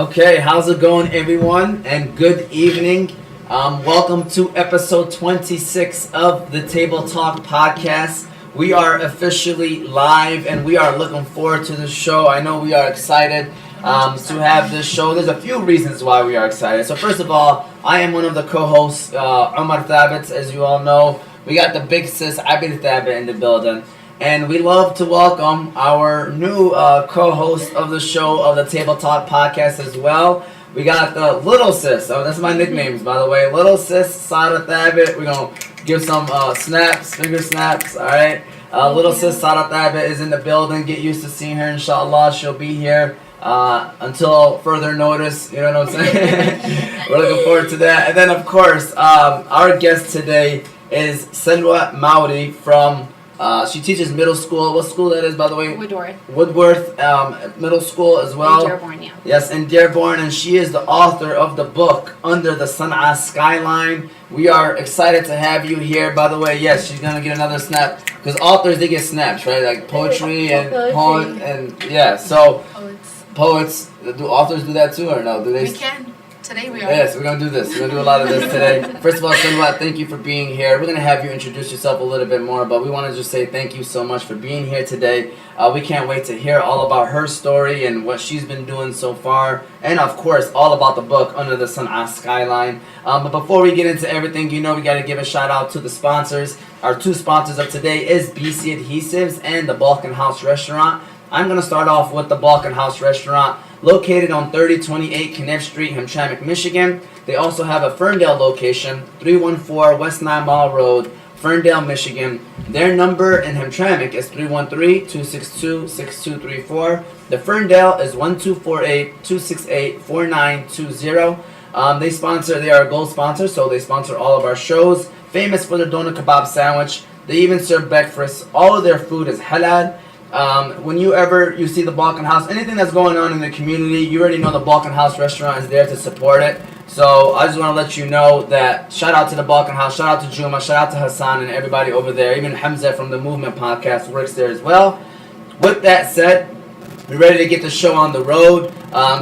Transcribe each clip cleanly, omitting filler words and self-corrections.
Okay, how's it going, everyone? And good evening. Welcome to episode 26 of the Table Talk podcast. We are officially live, and we are looking forward to the show. I know we are excited to have this show. There's a few reasons why we are excited. So first of all, I am one of the co-hosts, Umar Thabet, as you all know. We got the big sis, Abid Thabet, in the building. And we love to welcome our new co-host of the show, of the Table Talk podcast as well. We got the Little Sis. Oh, that's my nicknames, by the way. Little Sis, Sana'a Thabet. We're going to give some snaps, finger snaps, all right? Little Sis, Sana'a Thabet is in the building. Get used to seeing her, inshallah. She'll be here until further notice. You know what I'm saying? We're looking forward to that. And then, of course, our guest today is Salwa Mawari from... she teaches middle school. What school that is, by the way? Woodworth Middle School as well. In Dearborn, yeah. Yes, in Dearborn, and she is the author of the book Under the Sana'a Skyline. We are excited to have you here. By the way, yes, she's gonna get another snap because authors, they get snaps, right? Like poetry and poem, and yeah. So poets, do authors do that too, or no? Do they? We can. Today we are. Yes, we're going to do this. We're going to do a lot of this today. First of all, Salwa, thank you for being here. We're going to have you introduce yourself a little bit more, but we want to just say thank you so much for being here today. We can't wait to hear all about her story and what she's been doing so far, and of course, all about the book Under the Sana'a Skyline. But before we get into everything, you know we got to give a shout out to the sponsors. Our two sponsors of today is BC Adhesives and the Balkan House Restaurant. I'm going to start off with the Balkan House Restaurant, located on 3028 Kniff Street, Hamtramck, Michigan. They also have a Ferndale location, 314 West 9 Mile Road, Ferndale, Michigan. Their number in Hamtramck is 313-262-6234. The Ferndale is 1248-268-4920. They are a gold sponsor, so they sponsor all of our shows. Famous for their doner kebab sandwich. They even serve breakfast. All of their food is halal. When you see the Balkan House, anything that's going on in the community, you already know the Balkan House Restaurant is there to support it. So I just want to let you know that shout out to the Balkan House, shout out to Juma, shout out to Hassan and everybody over there. Even Hamza from the Movement Podcast works there as well. With that said, we're ready to get the show on the road.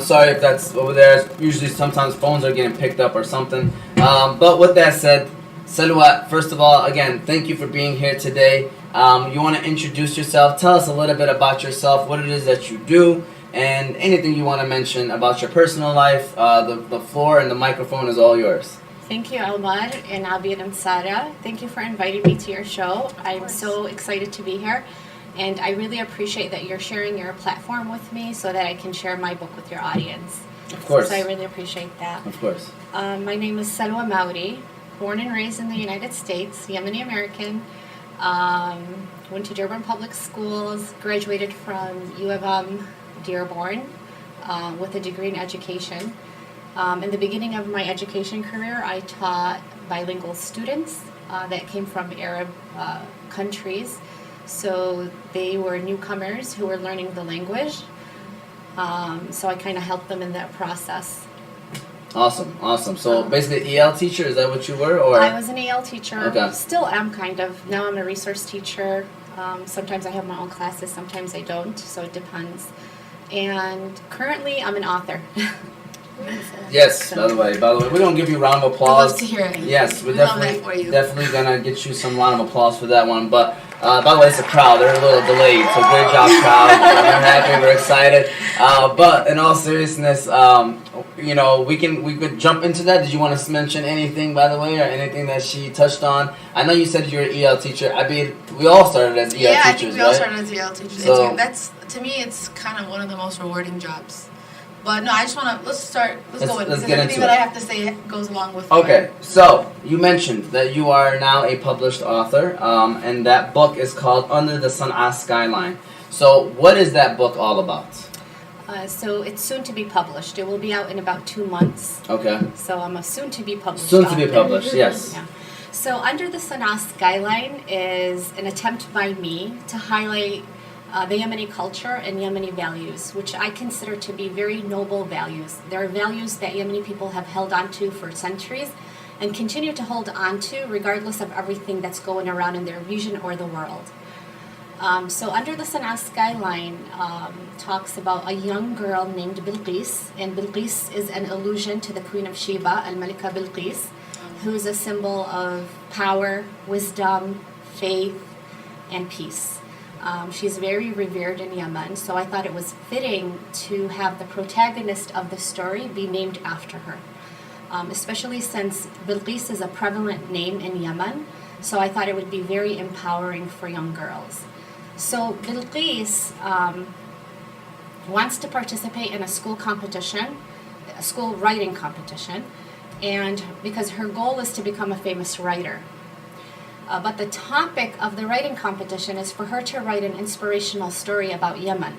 Sorry if that's over there. Usually sometimes phones are getting picked up or something. But with that said, Salwa, first of all, again, thank you for being here today. You want to introduce yourself, tell us a little bit about yourself, what it is that you do, and anything you want to mention about your personal life. The floor and the microphone is all yours. Thank you, Almar and Abid and Sarah. Thank you for inviting me to your show. I'm so excited to be here, and I really appreciate that you're sharing your platform with me so that I can share my book with your audience. Of course. So I really appreciate that. Of course. My name is Salwa Mawari, born and raised in the United States, Yemeni American. Went to Dearborn Public Schools, graduated from U of M Dearborn with a degree in education. In the beginning of my education career, I taught bilingual students that came from Arab countries. So they were newcomers who were learning the language. So I kind of helped them in that process. Awesome. So basically EL teacher, is that what you were? Or I was an EL teacher. Okay. Still am kind of. Now I'm a resource teacher. Sometimes I have my own classes, sometimes I don't, so it depends. And currently I'm an author. Yes, by the way, we're gonna give you a round of applause. Love to hear it. Yes, we're Love that for you. definitely gonna get you some round of applause for that one. But by the way, it's a crowd. They're a little delayed, so great job, crowd. We're happy, we're excited. But in all seriousness, we could jump into that. Did you want to mention anything, by the way, or anything that she touched on? I know you said you're an EL teacher. We all started as EL teachers, I think we all started as EL teachers. So, To me, it's kind of one of the most rewarding jobs. But no, I just want to, let's go with let's it. get Everything into that it. I have to say goes along with Okay, so you mentioned that you are now a published author, and that book is called Under the Sana'a Skyline. So what is that book all about? So it's soon to be published. It will be out in about 2 months. Okay. So I'm a soon to be published Soon to author. be published, yes. Yeah. So Under the Sana'a Skyline is an attempt by me to highlight the Yemeni culture and Yemeni values, which I consider to be very noble values. There are values that Yemeni people have held on to for centuries and continue to hold on to regardless of everything that's going around in their region or the world. So Under the Sana'a Skyline talks about a young girl named Bilqis, and Bilqis is an allusion to the Queen of Sheba, Al-Malika Bilqis, who is a symbol of power, wisdom, faith, and peace. She's very revered in Yemen, so I thought it was fitting to have the protagonist of the story be named after her, especially since Bilqis is a prevalent name in Yemen, so I thought it would be very empowering for young girls. So Bilqis wants to participate in a school competition, a school writing competition, and because her goal is to become a famous writer. But the topic of the writing competition is for her to write an inspirational story about Yemen.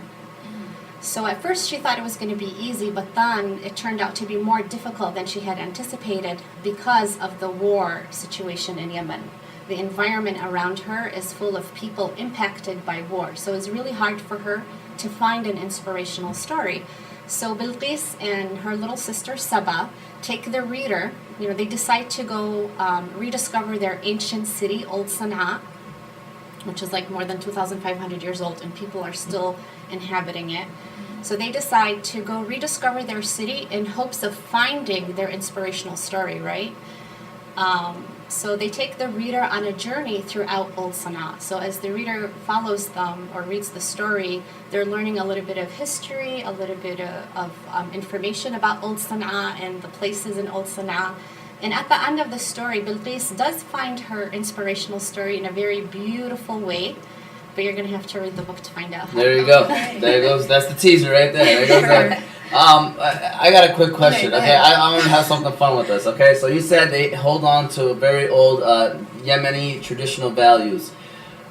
So at first she thought it was going to be easy, but then it turned out to be more difficult than she had anticipated because of the war situation in Yemen. The environment around her is full of people impacted by war. So it's really hard for her to find an inspirational story. So Bilqis and her little sister Saba take the reader, they decide to go rediscover their ancient city, Old Sana'a, which is like more than 2,500 years old, and people are still inhabiting it. So they decide to go rediscover their city in hopes of finding their inspirational story, right? So they take the reader on a journey throughout Old Sana'a. So as the reader follows them or reads the story, they're learning a little bit of history, a little bit of information about Old Sana'a and the places in Old Sana'a. And at the end of the story, Bilqis does find her inspirational story in a very beautiful way. But you're going to have to read the book to find out. There you go. There goes. That's the teaser right there. There goes that. I got a quick question. Okay, I want to have something fun with this. Okay, so you said they hold on to very old Yemeni traditional values.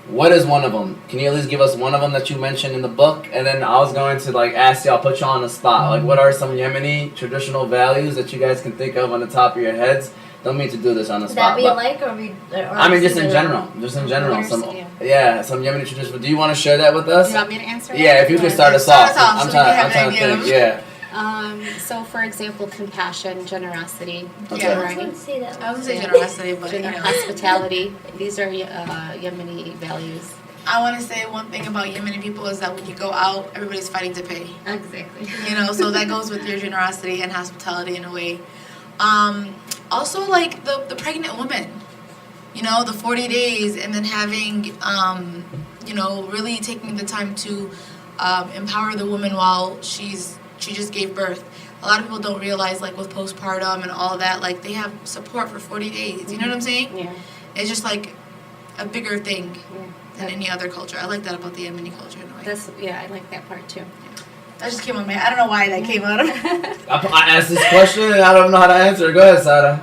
What is one of them? Can you at least give us one of them that you mentioned in the book? And then I was going to ask y'all, put you on the spot. What are some Yemeni traditional values that you guys can think of on the top of your heads? Don't mean to do this on the spot. That we like, or we? Or I mean, just in general. Just in general. Some Yemeni tradition. Do you want to share that with us? Do you want me to answer? Yeah, if you could start us off. I'm so trying to think. Yeah. So, for example, compassion, generosity. Okay. I was going to say that. I was going to say generosity, but hospitality. These are Yemeni values. I want to say one thing about Yemeni people is that when you go out, everybody's fighting to pay. Exactly. So that goes with your generosity and hospitality in a way. Also, the pregnant woman, the 40 days, and then having, really taking the time to empower the woman while she just gave birth. A lot of people don't realize, with postpartum and all that, they have support for 40 days. You know what I'm saying? Yeah. It's just a bigger thing than any other culture. I like that about the Yemeni culture in a way. I like that part too. That just came on me. I don't know why that came out of I asked this question and I don't know how to answer. Go ahead, Sada.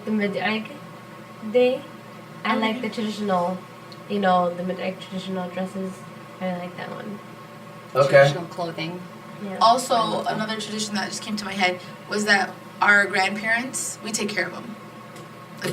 The Mid-Egg Day. I like the traditional, the Mid-Egg traditional dresses. I like that one. Okay. Traditional clothing. Yeah. Also, another tradition that just came to my head was that our grandparents, we take care of them.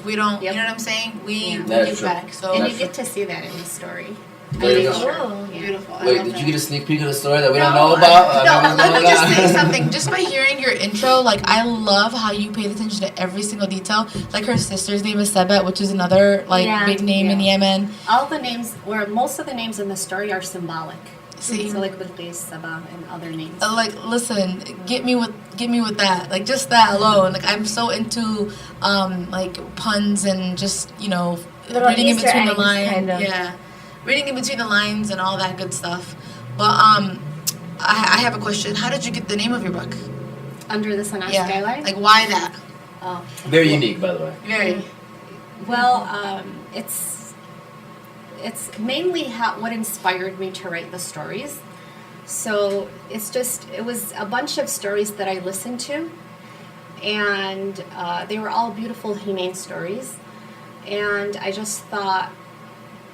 We don't, you know what I'm saying? We give back. So And you get to see that in the story. There you go. Oh. Beautiful. Wait, did you get a sneak peek of the story that we don't know about? No, let me just say something. Just by hearing your intro, I love how you paid attention to every single detail. Her sister's name is Thabet, which is another big name in Yemen. All the names, most of the names in the story are symbolic. See, So Bilqis, Saba, and other names. Listen, get me with that. Just that alone. I'm so into puns and just reading in between the lines. Kind of. Yeah. Reading in between the lines and all that good stuff. But I have a question. How did you get the name of your book? Under the Sana'a Skyline? Why that? Very unique, by the way. Very. Well, it's mainly what inspired me to write the stories. So it was a bunch of stories that I listened to, and they were all beautiful, humane stories. And I just thought,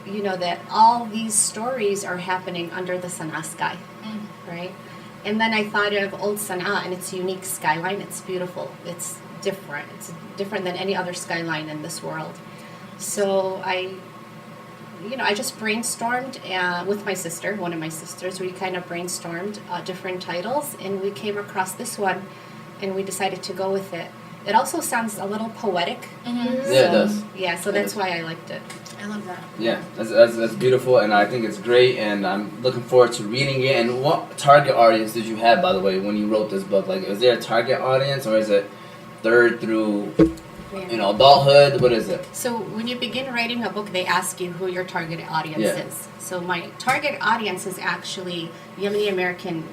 that all these stories are happening under the Sana'a sky, right? And then I thought of Old Sana'a and its unique skyline. It's beautiful. It's different. It's different than any other skyline in this world. So I just brainstormed with my sister, one of my sisters. We kind of brainstormed different titles, and we came across this one, and we decided to go with it. it also sounds a little poetic. Mm-hmm. Yeah, it does. Yeah, so that's why I liked it. I love that. Yeah, that's beautiful, and I think it's great, and I'm looking forward to reading it. And what target audience did you have, by the way, when you wrote this book? Like, is there a target audience, or is it third through, adulthood? What is it? So when you begin writing a book, they ask you who your target audience Yeah. is. So my target audience is actually Yemeni American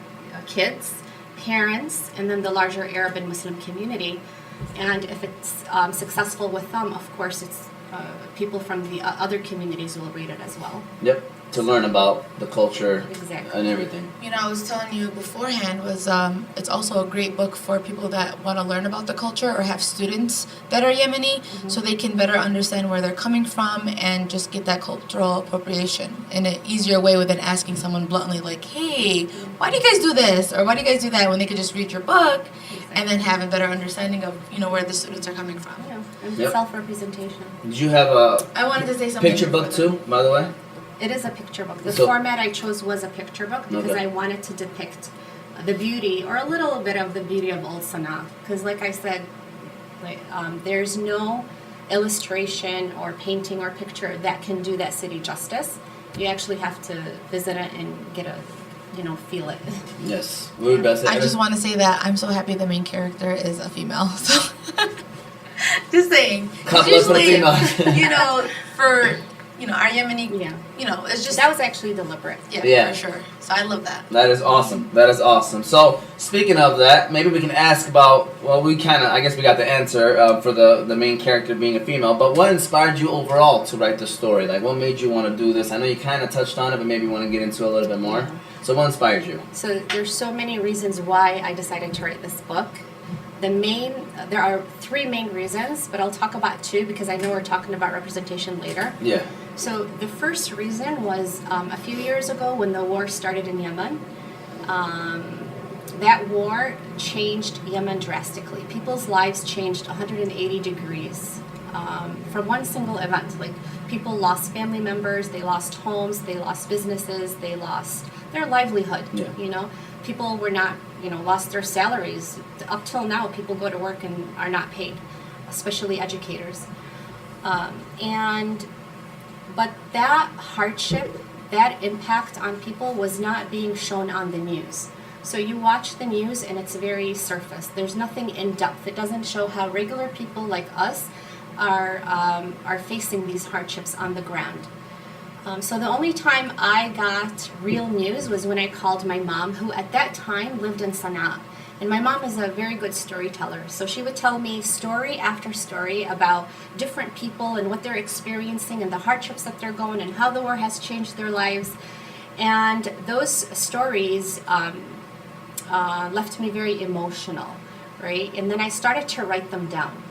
kids, parents, and then the larger Arab and Muslim community. And if it's successful with them, of course, it's people from the other communities will read it as well. Yep, to learn about the culture Exactly. and everything. You know, I was telling you beforehand was it's also a great book for people that want to learn about the culture or have students that are Yemeni, so they can better understand where they're coming from and just get that cultural appropriation in an easier way within asking someone bluntly like, hey, why do you guys do this? Or why do you guys do that? When they could just read your book and then have a better understanding of, where the students are coming from. Yeah, and Yep. self-representation. Did you have a I wanted to say something. picture book too, by the way? It is a picture book. The So- format I chose was a picture book because Okay. I wanted to depict the beauty, or a little bit of the beauty of Old Sana'a. Because like I said, there's no illustration or painting or picture that can do that city justice. You actually have to visit it and get a, feel it. Yes. We were best at I just want to say that I'm so happy the main character is a female. So just saying. 'Cause Couple of female. for our Yemeni, Yeah. it's just That was actually deliberate. Yeah. for sure. So I love that. That is awesome. That is awesome. So, speaking of that, maybe we can ask about, I guess we got the answer for the main character being a female, but what inspired you overall to write the story? Like, what made you want to do this? I know you kind of touched on it, but maybe you want to get into it a little bit more. So, what inspired you? So there's so many reasons why I decided to write this book. There are three main reasons, but I'll talk about two because I know we're talking about representation later. Yeah. So the first reason was a few years ago when the war started in Yemen. That war changed Yemen drastically. People's lives changed 180 degrees from one single event. Like, people lost family members, they lost homes, they lost businesses, they lost their livelihood. Yeah. People were not, lost their salaries. Up till now, people go to work and are not paid, especially educators. But that hardship, that impact on people was not being shown on the news. So you watch the news and it's very surface. There's nothing in depth. It doesn't show how regular people like us are facing these hardships on the ground. So the only time I got real news was when I called my mom, who at that time lived in Sana'a. And my mom is a very good storyteller. So she would tell me story after story about different people and what they're experiencing and the hardships that they're going and how the war has changed their lives. And those stories left me very emotional, right? And then I started to write them down.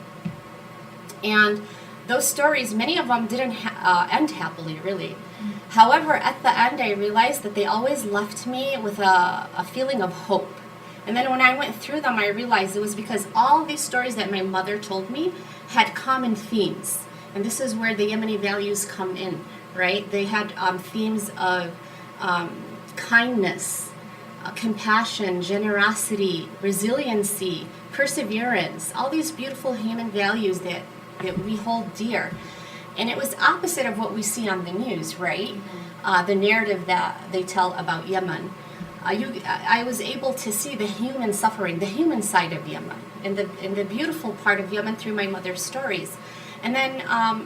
And those stories, many of them didn't end happily, really. However, at the end, I realized that they always left me with a feeling of hope. And then when I went through them, I realized it was because all these stories that my mother told me had common themes. And this is where the Yemeni values come in, right? They had themes of kindness, compassion, generosity, resiliency, perseverance, all these beautiful human values that we hold dear. And it was opposite of what we see on the news, right? The narrative that they tell about Yemen. I was able to see the human suffering, the human side of Yemen, and the beautiful part of Yemen through my mother's stories. And then,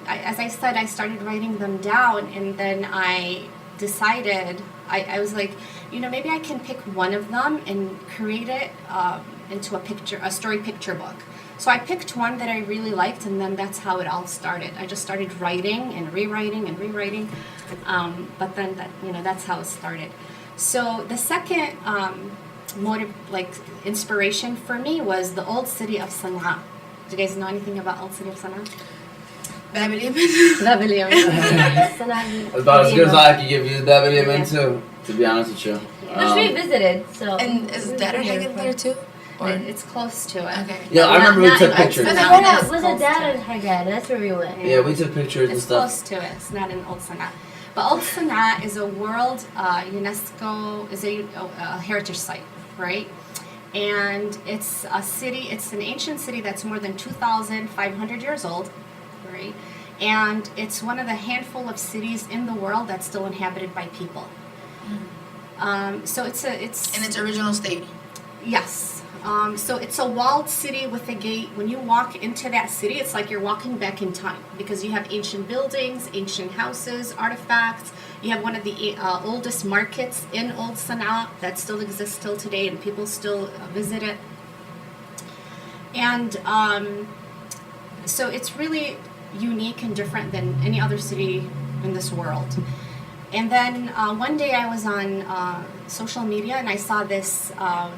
as I said, I started writing them down, and then I decided, I was like, maybe I can pick one of them and create it into a story picture book. So I picked one that I really liked, and then that's how it all started. I just started writing and rewriting and rewriting, but then that's how it started. So the second inspiration for me was the Old City of Salah. Do you guys know anything about Old City of Salah? Babylon. It's about as good as I could give you Thabet Yemen too, to be honest with you. Which we visited, so. And is Dad or Hagen there too? Or It's close to it. okay. Yeah, I remember we took Not- pictures. But Was it Dad and Hagan? That's where we went. Yeah, we took pictures and It's stuff. close to it. It's not in Old Sana'a. But Old Sana'a is a world UNESCO, is a heritage site, right? And it's a city, it's an ancient city that's more than 2,500 years old, right? And it's one of the handful of cities in the world that's still inhabited by people. So it's in its original state. yes. So it's a walled city with a gate. When you walk into that city, it's like you're walking back in time because you have ancient buildings, ancient houses, artifacts. You have one of the oldest markets in Old Sana'a that still exists till today, and people still visit it. And so it's really unique and different than any other city in this world. And then one day I was on social media and I saw this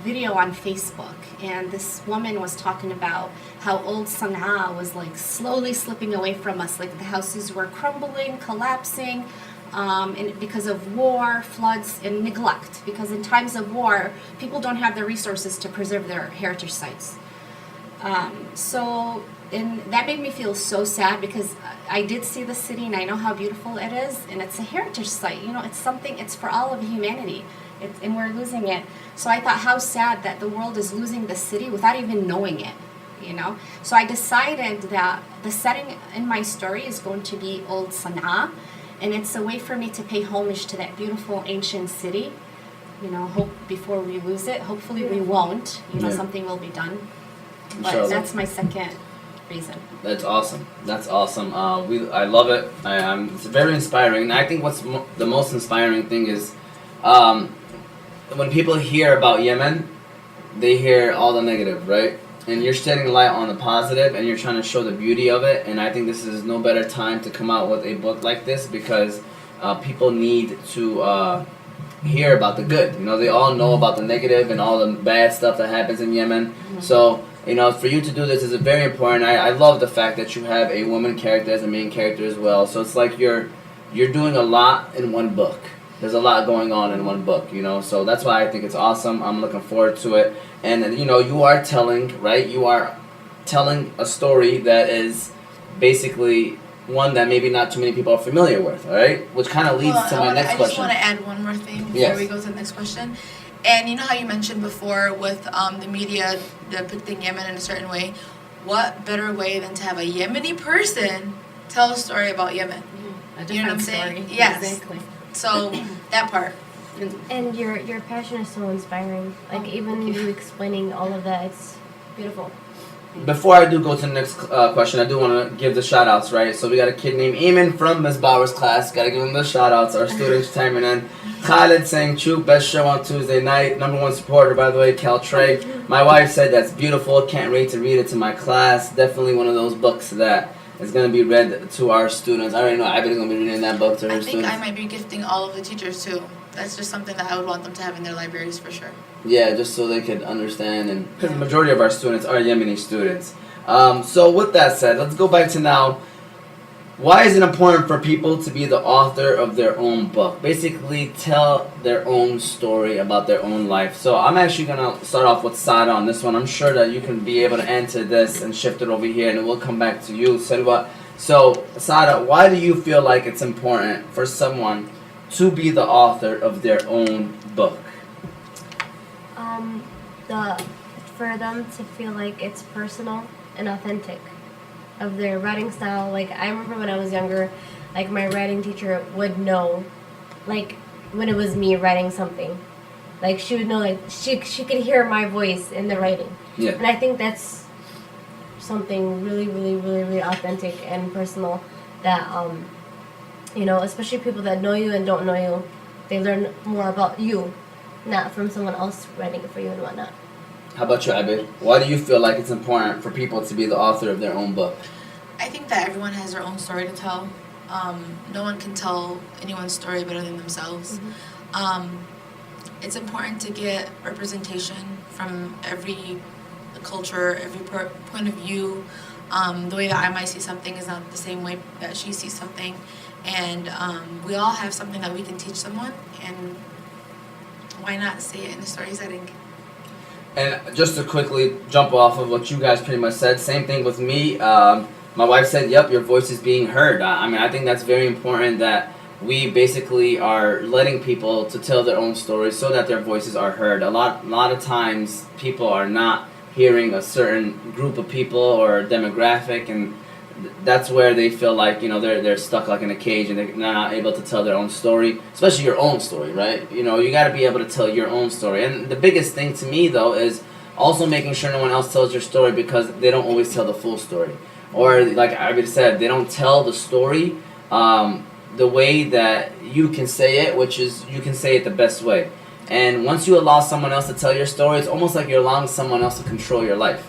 video on Facebook, and this woman was talking about how Old Sana'a was like slowly slipping away from us, like the houses were crumbling, collapsing, and because of war, floods, and neglect. Because in times of war, people don't have the resources to preserve their heritage sites. And that made me feel so sad because I did see the city and I know how beautiful it is, and it's a heritage site. You know, it's something, it's for all of humanity, and we're losing it. So I thought how sad that the world is losing the city without even knowing it, you know? So I decided that the setting in my story is going to be Old Sana'a, and it's a way for me to pay homage to that beautiful ancient city. You know, hope before we lose it. Hopefully we won't. You know, something will be done. But Inshallah. that's my second reason. That's awesome. That's awesome. I love it. It's very inspiring. And I think what's the most inspiring thing is when people hear about Yemen, they hear all the negative, right? And you're shedding light on the positive, and you're trying to show the beauty of it. And I think this is no better time to come out with a book like this because people need to hear about the good. You know, they all know about the negative and all the bad stuff that happens in Yemen. Mm-hmm. So, you know, for you to do this is very important. I love the fact that you have a woman character as a main character as well. So it's like you're doing a lot in one book. There's a lot going on in one book, you know. So that's why I think it's awesome. I'm looking forward to it. And, you know, you are telling, right? You are telling a story that is basically one that maybe not too many people are familiar with, all right? Which kind of leads to my next question. I just want to add one more thing before we go to the next question. And you know how you mentioned before with the media depicting Yemen in a certain way? What better way than to have a Yemeni person tell a story about Yemen? A different you know what I'm story. saying? Yes. Exactly. So that part. And your passion is so inspiring. Like even you explaining all of that, it's beautiful. Before I do go to the next question, I do want to give the shout-outs, right? So we got a kid named Eamon from Ms. Bauer's class. Got to give him the shout-outs. Our students chiming in. Khaled saying, "True, best show on Tuesday night. #1 supporter, by the way, Cal Trey." My wife said that's beautiful. Can't wait to read it to my class. Definitely one of those books that is going to be read to our students. I already know Abby's going to be reading that book to her students. I think I might be gifting all of the teachers, too. That's just something that I would want them to have in their libraries for sure. Yeah, just so they could understand, and because the majority of our students are Yemeni students. So with that said, let's go back to now. Why is it important for people to be the author of their own book? Basically, tell their own story about their own life. So I'm actually going to start off with Sada on this one. I'm sure that you can be able to answer this and shift it over here, and it will come back to you, Salwa. So, Sada, why do you feel like it's important for someone to be the author of their own book? For them to feel like it's personal and authentic of their writing style. Like I remember when I was younger, like my writing teacher would know, like when it was me writing something, like she would know, like she could hear my voice in the writing. Yeah. And I think that's something really, really, really, really authentic and personal that you know, especially people that know you and don't know you, they learn more about you, not from someone else writing it for you and whatnot. How about you, Abid? Why do you feel like it's important for people to be the author of their own book? I think that everyone has their own story to tell. No one can tell anyone's story better than themselves. Mm-hmm. It's important to get representation from every culture, every point of view. The way that I might see something is not the same way that she sees something. And we all have something that we can teach someone, and why not say it in a story setting? And just to quickly jump off of what you guys pretty much said, same thing with me. My wife said, yep, your voice is being heard. I mean, I think that's very important that we basically are letting people to tell their own stories so that their voices are heard. A lot of times people are not hearing a certain group of people or demographic, and that's where they feel like, you know, they're stuck like in a cage and they're not able to tell their own story, especially your own story, right? You know, you got to be able to tell your own story. And the biggest thing to me though is also making sure no one else tells your story, because they don't always tell the full story. Or like I already said, they don't tell the story the way that you can say it, which is you can say it the best way. And once you allow someone else to tell your story, it's almost like you're allowing someone else to control your life.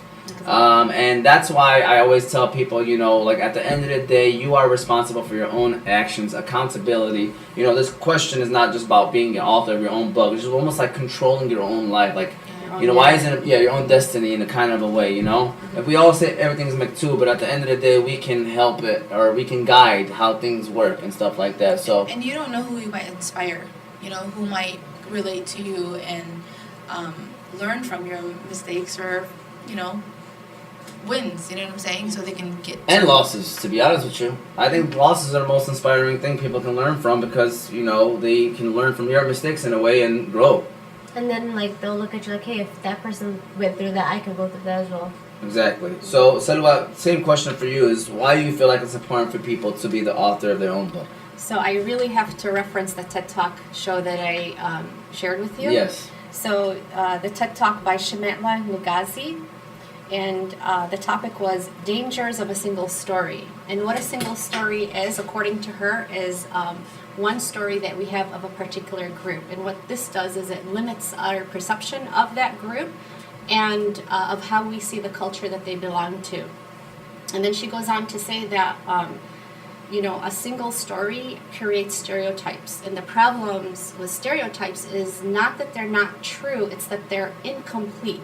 And that's why I always tell people, you know, like at the end of the day, you are responsible for your own actions, accountability. You know, this question is not just about being the author of your own book. It's just almost like controlling your own life. Like, you know, why isn't it, your own destiny in a kind of a way, you know? If we all say everything's McToo, but at the end of the day, we can help it, or we can guide how things work and stuff like that. So. And you don't know who you might inspire, you know, who might relate to you and learn from your mistakes, or, you know, wins, you know what I'm saying? So they can get... And losses, to be honest with you. I think losses are the most inspiring thing people can learn from, because, you know, they can learn from your mistakes in a way and grow. And then, like, they'll look at you like, hey, if that person went through that, I can go through that as well. Exactly. So, Salwa, same question for you is, why do you feel like it's important for people to be the author of their own book? So I really have to reference the TED Talk show that I shared with you. Yes. So the TED Talk by Shemetla Nugazi, and the topic was dangers of a single story. And what a single story is, according to her, is one story that we have of a particular group. And what this does is it limits our perception of that group and of how we see the culture that they belong to. And then she goes on to say that, you know, a single story creates stereotypes. And the problems with stereotypes is not that they're not true, it's that they're incomplete.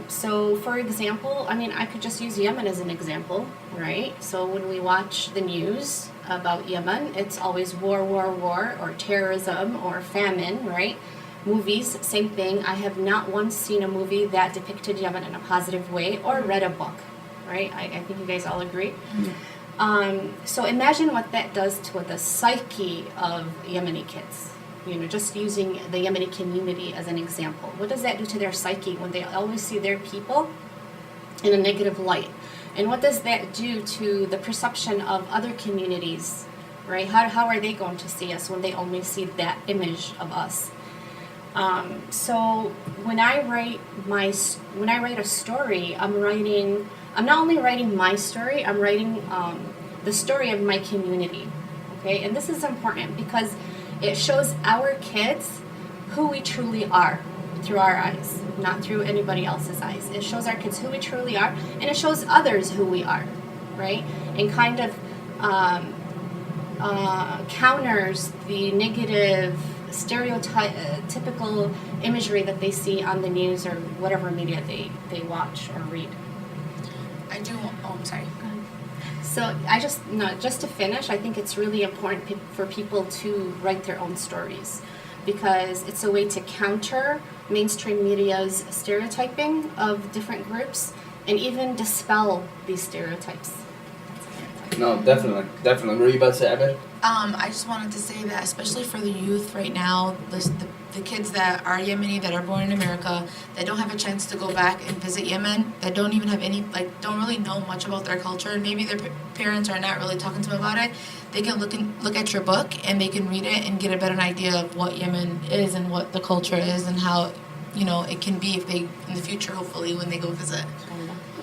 So, for example, I mean, I could just use Yemen as an example, right? So when we watch the news about Yemen, it's always war, war, war, or terrorism, or famine, right? Movies, same thing. I have not once seen a movie that depicted Yemen in a positive way, or read a book, right? I think you guys all agree. Mm-hmm. So imagine what that does to the psyche of Yemeni kids. You know, just using the Yemeni community as an example. What does that do to their psyche when they always see their people in a negative light? And what does that do to the perception of other communities, right? How are they going to see us when they only see that image of us? So when I write a story, I'm not only writing my story, I'm writing the story of my community, okay? And this is important because it shows our kids who we truly are through our eyes, not through anybody else's eyes. It shows our kids who we truly are, and it shows others who we are, right? And kind of counters the negative, stereotypical imagery that they see on the news or whatever media they watch or read. I'm sorry. So just to finish, I think it's really important for people to write their own stories, because it's a way to counter mainstream media's stereotyping of different groups and even dispel these stereotypes. No, definitely. What were you about to say, Abed? I just wanted to say that, especially for the youth right now, the kids that are Yemeni, that are born in America, that don't have a chance to go back and visit Yemen, that don't even have any, don't really know much about their culture, and maybe their parents are not really talking to them about it, they can look at your book and they can read it and get a better idea of what Yemen is and what the culture is and how, you know, it can be if they, in the future, hopefully, when they go visit.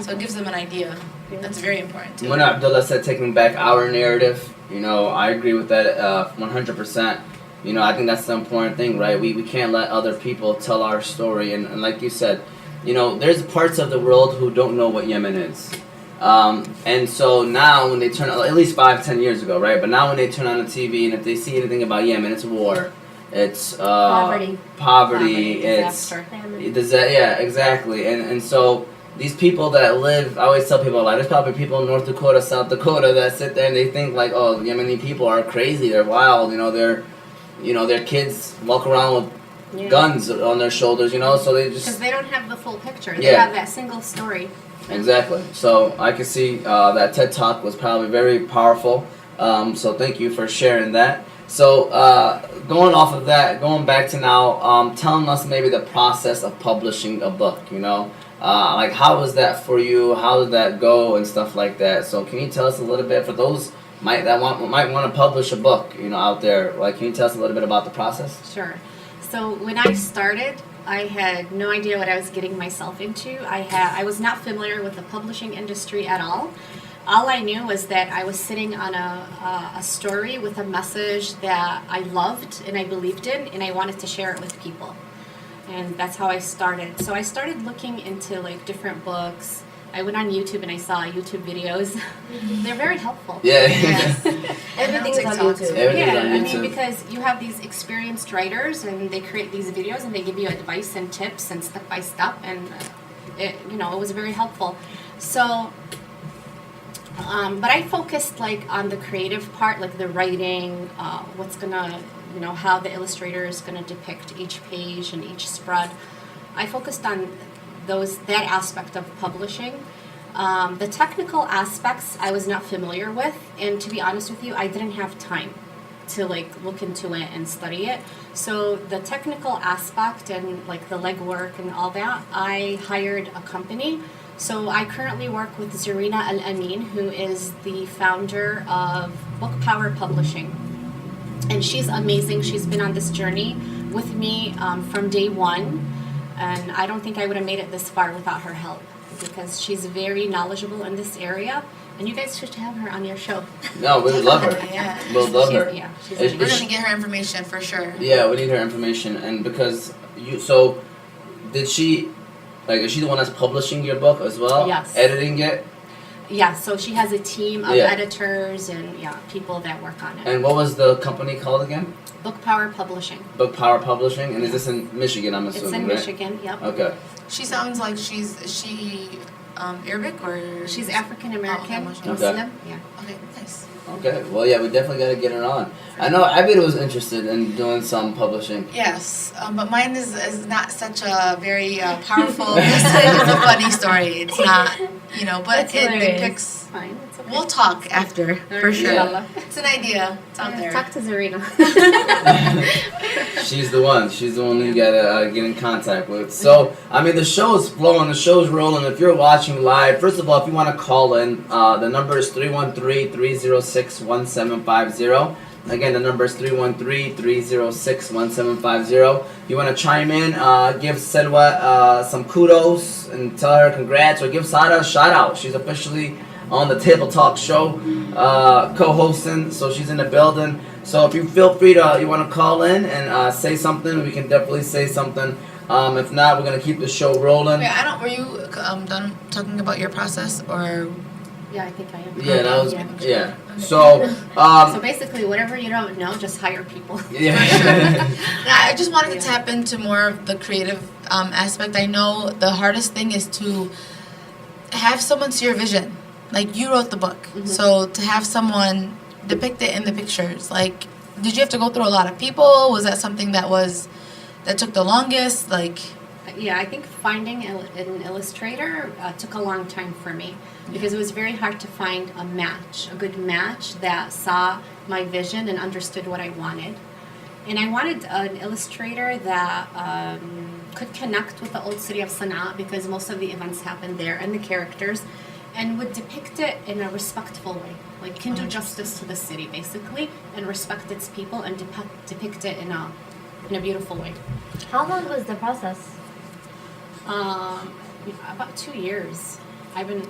So it gives them an idea. That's very important, too. When Abdullah said taking back our narrative, you know, I agree with that 100%. You know, I think that's the important thing, right? We can't let other people tell our story. And like you said, you know, there's parts of the world who don't know what Yemen is. And so now when they turn, at least 5-10 years ago, right? But now when they turn on the TV and if they see anything about Yemen, it's war. It's poverty. It's disaster. Yeah, exactly. And so these people that live, I always tell people, like, there's probably people in North Dakota, South Dakota that sit there and they think like, oh, Yemeni people are crazy, they're wild, their kids walk around with guns on their shoulders, so they just... Because they don't have the full picture. They have that single story. Exactly. So I can see that TED Talk was probably very powerful. So thank you for sharing that. So going off of that, going back to now, telling us maybe the process of publishing a book. Like how was that for you? How did that go and stuff like that? So can you tell us a little bit for those might want to publish a book, out there? Like, can you tell us a little bit about the process? Sure. So when I started, I had no idea what I was getting myself into. I was not familiar with the publishing industry at all. All I knew was that I was sitting on a story with a message that I loved and I believed in, and I wanted to share it with people. And that's how I started. So I started looking into like different books. I went on YouTube and I saw YouTube videos. They're very helpful. Yeah. Yes. Everything's on TikTok, YouTube. too. Everything's Yeah, on I YouTube. mean, because you have these experienced writers and they create these videos and they give you advice and tips and step by step, and it was very helpful. So, but I focused like on the creative part, like the writing, what's gonna, how the illustrator is gonna depict each page and each spread. I focused on that aspect of publishing. The technical aspects I was not familiar with, and to be honest with you, I didn't have time to like look into it and study it. So the technical aspect and like the legwork and all that, I hired a company. So I currently work with Zarina Al-Amin, who is the founder of Book Power Publishing. And she's amazing. She's been on this journey with me from day one. And I don't think I would have made it this far without her help, because she's very knowledgeable in this area. And you guys should have her on your show. No, we would love her. Yeah. We'll love her. Yeah, she's Is- We're amazing. gonna get her information for sure. Yeah, we need her information, and because is she the one that's publishing your book as well? Yes. Editing it? Yeah, so she has a team of Yeah. editors and people that work on it. And what was the company called again? Book Power Publishing. Book Power Publishing, and is this in Michigan, I'm assuming, It's in right? Michigan, yep. Okay. She sounds like she Arabic or She's African American, Oh, okay. Muslim. Yeah. Okay, nice. Okay. Well, yeah, we definitely got to get her on. I know Abid was interested in doing some publishing. Yes, but mine is not such a very powerful message. It's a funny story. It's not, but That's it hilarious. depicts. Fine, it's okay. We'll talk after for sure. Yeah. It's an idea. It's out there. Talk to Zarina. She's the one. She's the one you gotta get in contact with. So, I mean, the show's flowing. The show's rolling. If you're watching live, first of all, if you want to call in, the number is 313-306-1750. Again, the number is 313-306-1750. You want to chime in, give Salwa some kudos and tell her congrats, or give Sada a shout out. She's officially on the Table Talk show, co-hosting, so she's in the building. So if you feel free to, you want to call in and say something, we can definitely say something. If not, we're gonna keep the show rolling. Wait, were you done talking about your process or? Yeah, I think I am. Yeah, that was Yeah. So, So basically, whatever you don't know, just hire people. yeah. I just wanted to tap into more of the creative aspect. I know the hardest thing is to have someone see your vision. Like, you wrote the book, so to have someone depict it in the pictures, like, did you have to go through a lot of people? Was that something that took the longest? Like, Yeah, I think finding an illustrator took a long time for me, because it was very hard to find a good match that saw my vision and understood what I wanted. And I wanted an illustrator that could connect with the Old City of Sana'a, because most of the events happen there, and the characters, and would depict it in a respectful way. Like, can do justice to the city, basically, and respect its people, and depict it in a beautiful way. How long was the process? About 2 years. I've been,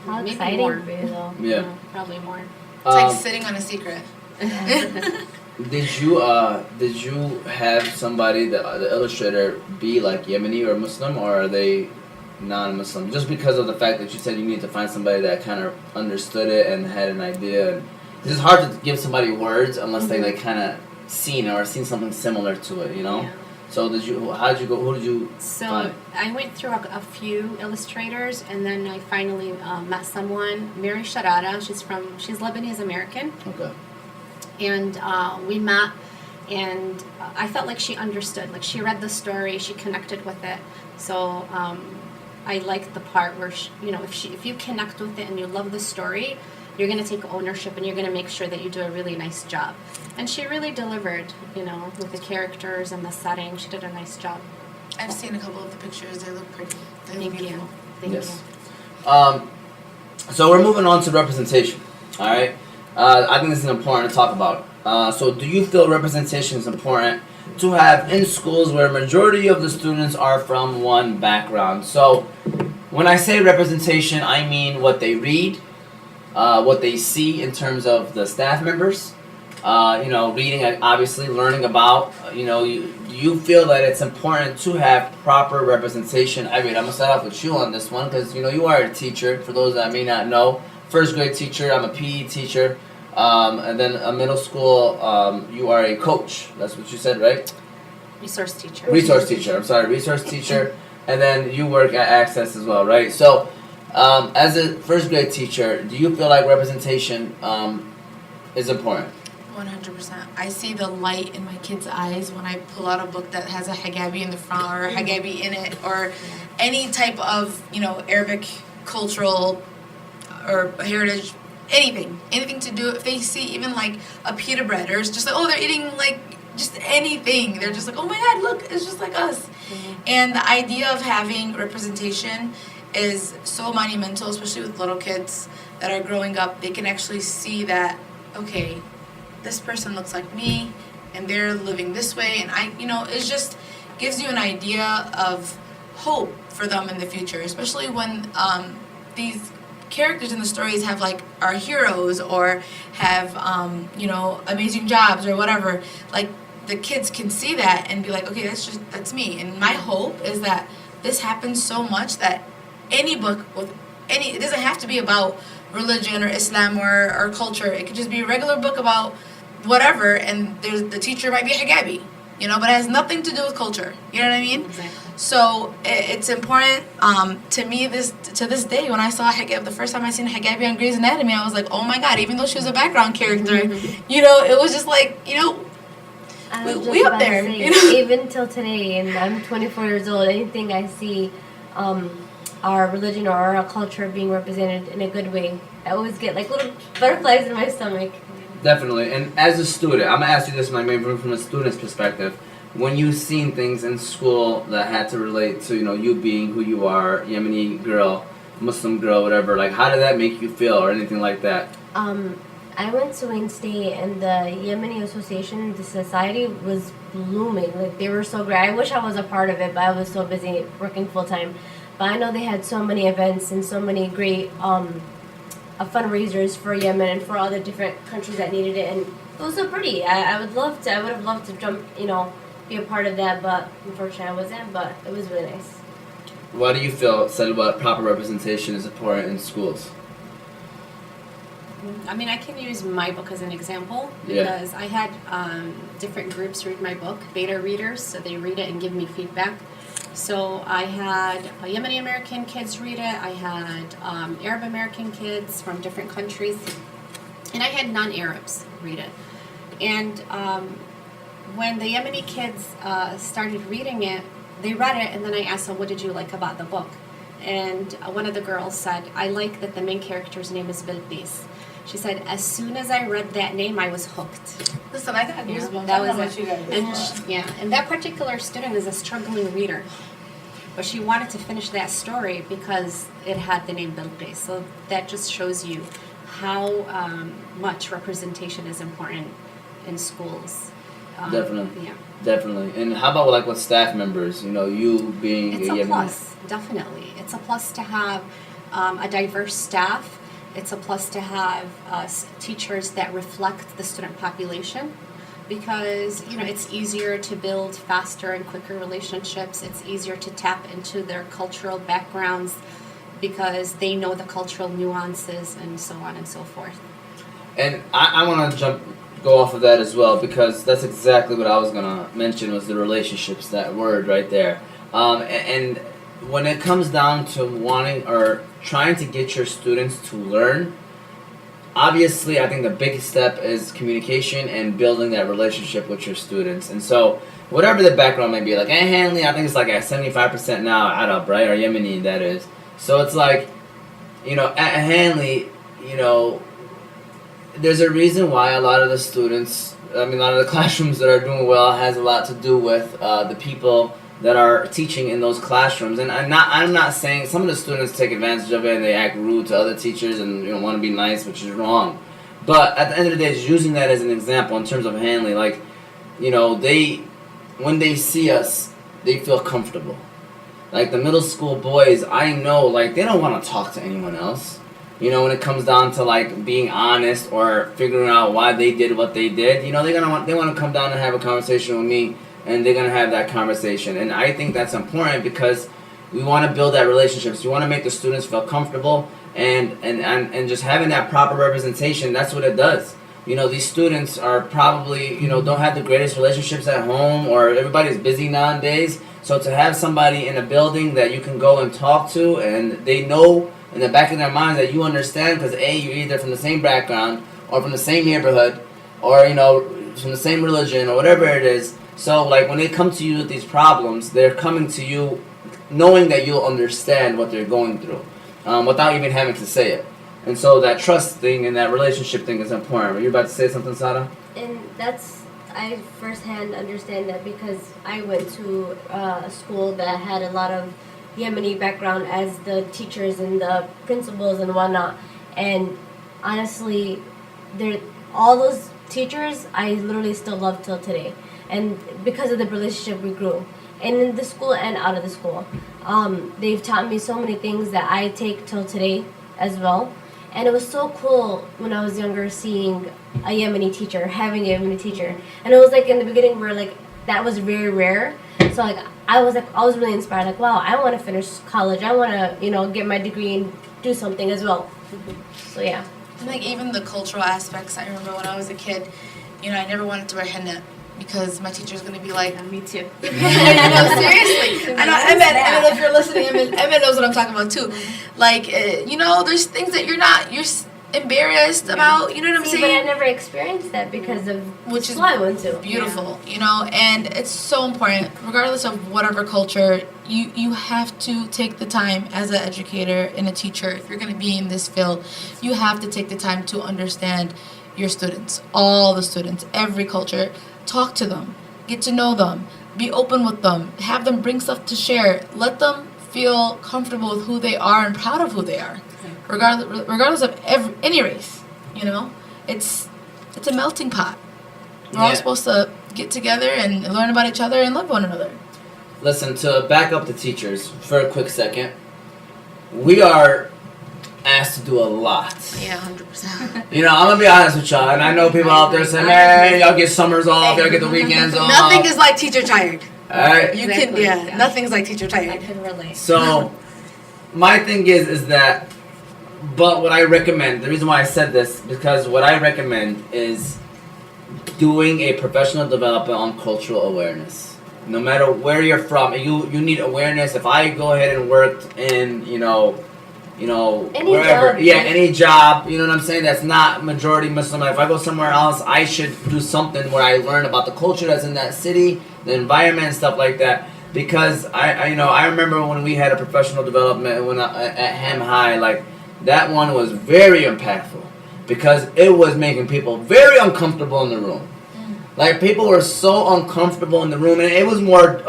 How maybe exciting more. for you, though. Yeah. Probably more. it's like sitting on a secret. Did you have somebody, the illustrator, be like Yemeni or Muslim, or are they non-Muslim? Just because of the fact that you said you need to find somebody that kind of understood it and had an idea. It's hard to give somebody words unless they like kind of seen something similar to it, Yeah. So how did you go? Who did you So find? I went through a few illustrators, and then I finally met someone, Mary Sharada. She's Lebanese American, Okay. and we met, and I felt like she understood. Like, she read the story, she connected with it. So I liked the part where if you connect with it and you love the story, you're going to take ownership and you're going to make sure that you do a really nice job. And she really delivered, you know, with the characters and the setting. She did a nice job. I've seen a couple of the pictures. They look pretty. They look Thank beautiful. you. Thank Yes. you. So we're moving on to representation. All right. I think this is important to talk about. So do you feel representation is important to have in schools where a majority of the students are from one background? So when I say representation, I mean what they read, what they see in terms of the staff members, you know, reading, obviously, learning about, you know, you feel that it's important to have proper representation. I'm going to start off with you on this one because, you know, you are a teacher. For those that may not know, first grade teacher, I'm a PE teacher. And then a middle school, you are a coach. That's what you said, right? Resource teacher. Resource teacher. And then you work at Access as well, right? So, as a first grade teacher, do you feel like representation is important? 100%. I see the light in my kids' eyes when I pull out a book that has a hijabi in the front or a hijabi in it or any type of, you know, Arabic cultural or heritage, anything to do, if they see even like a pita bread or it's just like, oh, they're eating like just anything. They're just like, oh my God, look, it's just like us. Mm-hmm. And the idea of having representation is so monumental, especially with little kids that are growing up. They can actually see that, okay, this person looks like me and they're living this way, and I, you know, it just gives you an idea of hope for them in the future, especially when these characters in the stories have like are heroes or have you know, amazing jobs or whatever. Like the kids can see that and be like, okay, that's me. And my hope is that this happens so much that any book with any, it doesn't have to be about religion or Islam or culture. It could just be a regular book about whatever, and the teacher might be a hijabi, you know, but it has nothing to do with culture. You know what I mean? Exactly. So it's important to me to this day. When I saw hijab, the first time I seen hijabi on Grey's Anatomy, I was like, oh my God! Even though she was a background character, you know, it was just like, you know, we up there. Say, you know? Even till today, and I'm 24 years old. Anything I see, our religion or our culture being represented in a good way, I always get like little butterflies in my stomach. Definitely. And as a student, I'm gonna ask you this, maybe from a student's perspective. When you've seen things in school that had to relate to, you know, you being who you are, Yemeni girl, Muslim girl, whatever, like how did that make you feel or anything like that? I went to Wayne State, and the Yemeni Association, the society was blooming. Like they were so great. I wish I was a part of it, but I was so busy working full time. But I know they had so many events and so many great fundraisers for Yemen and for all the different countries that needed it, and it was so pretty. I would have loved to jump, you know, be a part of that, but unfortunately I wasn't. But it was really nice. Why do you feel, Salwa, proper representation is important in schools? I mean, I can use my book as an example because I had different groups read my book, beta readers, so they read it and give me feedback. So I had Yemeni American kids read it, I had Arab American kids from different countries, and I had non-Arabs read it. And when the Yemeni kids started reading it, they read it, and then I asked them, what did you like about the book? And one of the girls said, I like that the main character's name is Bilqis. She said, as soon as I read that name, I was hooked. Listen, I got goosebumps. That was what you guys. and that particular student is a struggling reader. But she wanted to finish that story because it had the name Bilqis. So that just shows you how much representation is important in schools. Definitely. Yeah. Definitely. And how about like with staff members? You know, you being It's a a Yemeni. plus, definitely. It's a plus to have a diverse staff. It's a plus to have teachers that reflect the student population, because you know it's easier to build faster and quicker relationships. It's easier to tap into their cultural backgrounds because they know the cultural nuances and so on and so forth. And I want to go off of that as well, because that's exactly what I was going to mention was the relationships, that word right there. And when it comes down to wanting or trying to get your students to learn, obviously I think the biggest step is communication and building that relationship with your students. And so whatever the background may be, like at Hanley, I think it's like at 75% now Arab, right? Or Yemeni, that is. So it's like, you know, at Hanley, you know, there's a reason why a lot of the students, I mean, a lot of the classrooms that are doing well has a lot to do with the people that are teaching in those classrooms. And I'm not saying some of the students take advantage of it and they act rude to other teachers and want to be nice, which is wrong. But at the end of the day, it's using that as an example in terms of handling. Like, when they see us, they feel comfortable. Like the middle school boys, I know, like they don't want to talk to anyone else. When it comes down to like being honest or figuring out why they did what they did, they want to come down and have a conversation with me, and they're gonna have that conversation. And I think that's important because we want to build that relationships. We want to make the students feel comfortable, and just having that proper representation. That's what it does. These students are probably don't have the greatest relationships at home, or everybody's busy nowadays. So to have somebody in a building that you can go and talk to, and they know in the back of their minds that you understand, because you're either from the same background or from the same neighborhood, or from the same religion or whatever it is. So like when they come to you with these problems, they're coming to you knowing that you'll understand what they're going through, without even having to say it. And so that trust thing and that relationship thing is important. Were you about to say something, Sada? And I firsthand understand that because I went to a school that had a lot of Yemeni background as the teachers and the principals and whatnot. And honestly, all those teachers I literally still love till today. And because of the relationship we grew. And in the school and out of the school. They've taught me so many things that I take till today as well. And it was so cool when I was younger seeing a Yemeni teacher, having a Yemeni teacher. And it was like in the beginning where like that was very rare. So like I was really inspired, like wow, I want to finish college. I want to, get my degree and do something as well. So yeah. And like even the cultural aspects, I remember when I was a kid, I never wanted to wear henna because my teacher's gonna be like, Me too. no, seriously. I know Emmett, if you're listening, Emmett knows what I'm talking about too. Like, there's things that you're embarrassed about. You know what I'm saying? But I never experienced that because of which is school I went to. Beautiful, and it's so important, regardless of whatever culture. You have to take the time as an educator and a teacher. If you're going to be in this field, you have to take the time to understand your students, all the students, every culture. Talk to them, get to know them, be open with them, have them bring stuff to share. Let them feel comfortable with who they are and proud of who they are, regardless of any race. It's a melting pot. We're all supposed to get together and learn about each other and love one another. Listen, to back up the teachers for a quick second, we are asked to do a lot. Yeah, 100%. I'm gonna be honest with y'all, and I know people out there saying, man, y'all get summers off, y'all get the weekends off. Nothing is like teacher tired. Alright. Nothing's like teacher I tired. can relate. So, my thing is that, but what I recommend, the reason why I said this, because what I recommend is doing a professional development on cultural awareness. No matter where you're from, you need awareness. If I go ahead and worked in, Any wherever, job. any job, you know what I'm saying, that's not majority Muslim. If I go somewhere else, I should do something where I learn about the culture that's in that city, the environment and stuff like that. Because I remember when we had a professional development at Ham High, like that one was very impactful because it was making people very uncomfortable in the room. Like people were so uncomfortable in the room, and it was more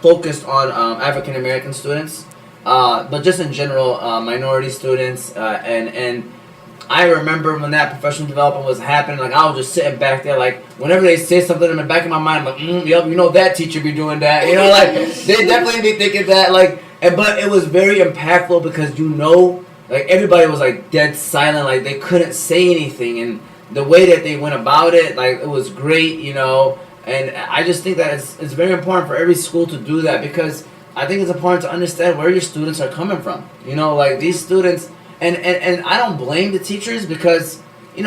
focused on African American students. But just in general, minority students, and I remember when that professional development was happening, like I was just sitting back there, like whenever they say something in the back of my mind, I'm like, yep, that teacher be doing that, like they definitely be thinking that, like, but it was very impactful because like everybody was like dead silent, like they couldn't say anything, and the way that they went about it, like it was great, and I just think that it's very important for every school to do that because I think it's important to understand where your students are coming from. Like these students, and I don't blame the teachers because, they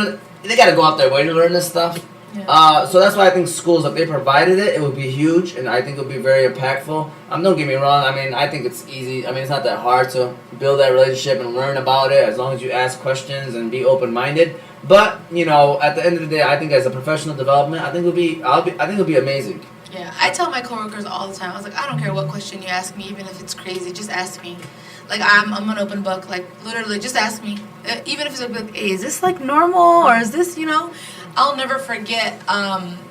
got to go out their way to learn this stuff. So that's why I think schools, if they provided it, it would be huge, and I think it would be very impactful. Don't get me wrong. I mean, I think it's easy. I mean, it's not that hard to build that relationship and learn about it as long as you ask questions and be open-minded. But at the end of the day, I think as a professional development, I think it'll be amazing. Yeah, I tell my coworkers all the time. I was like, I don't care what question you ask me, even if it's crazy, just ask me. Like I'm an open book. Like literally, just ask me. Even if it's like, hey, is this like normal or is this I'll never forget.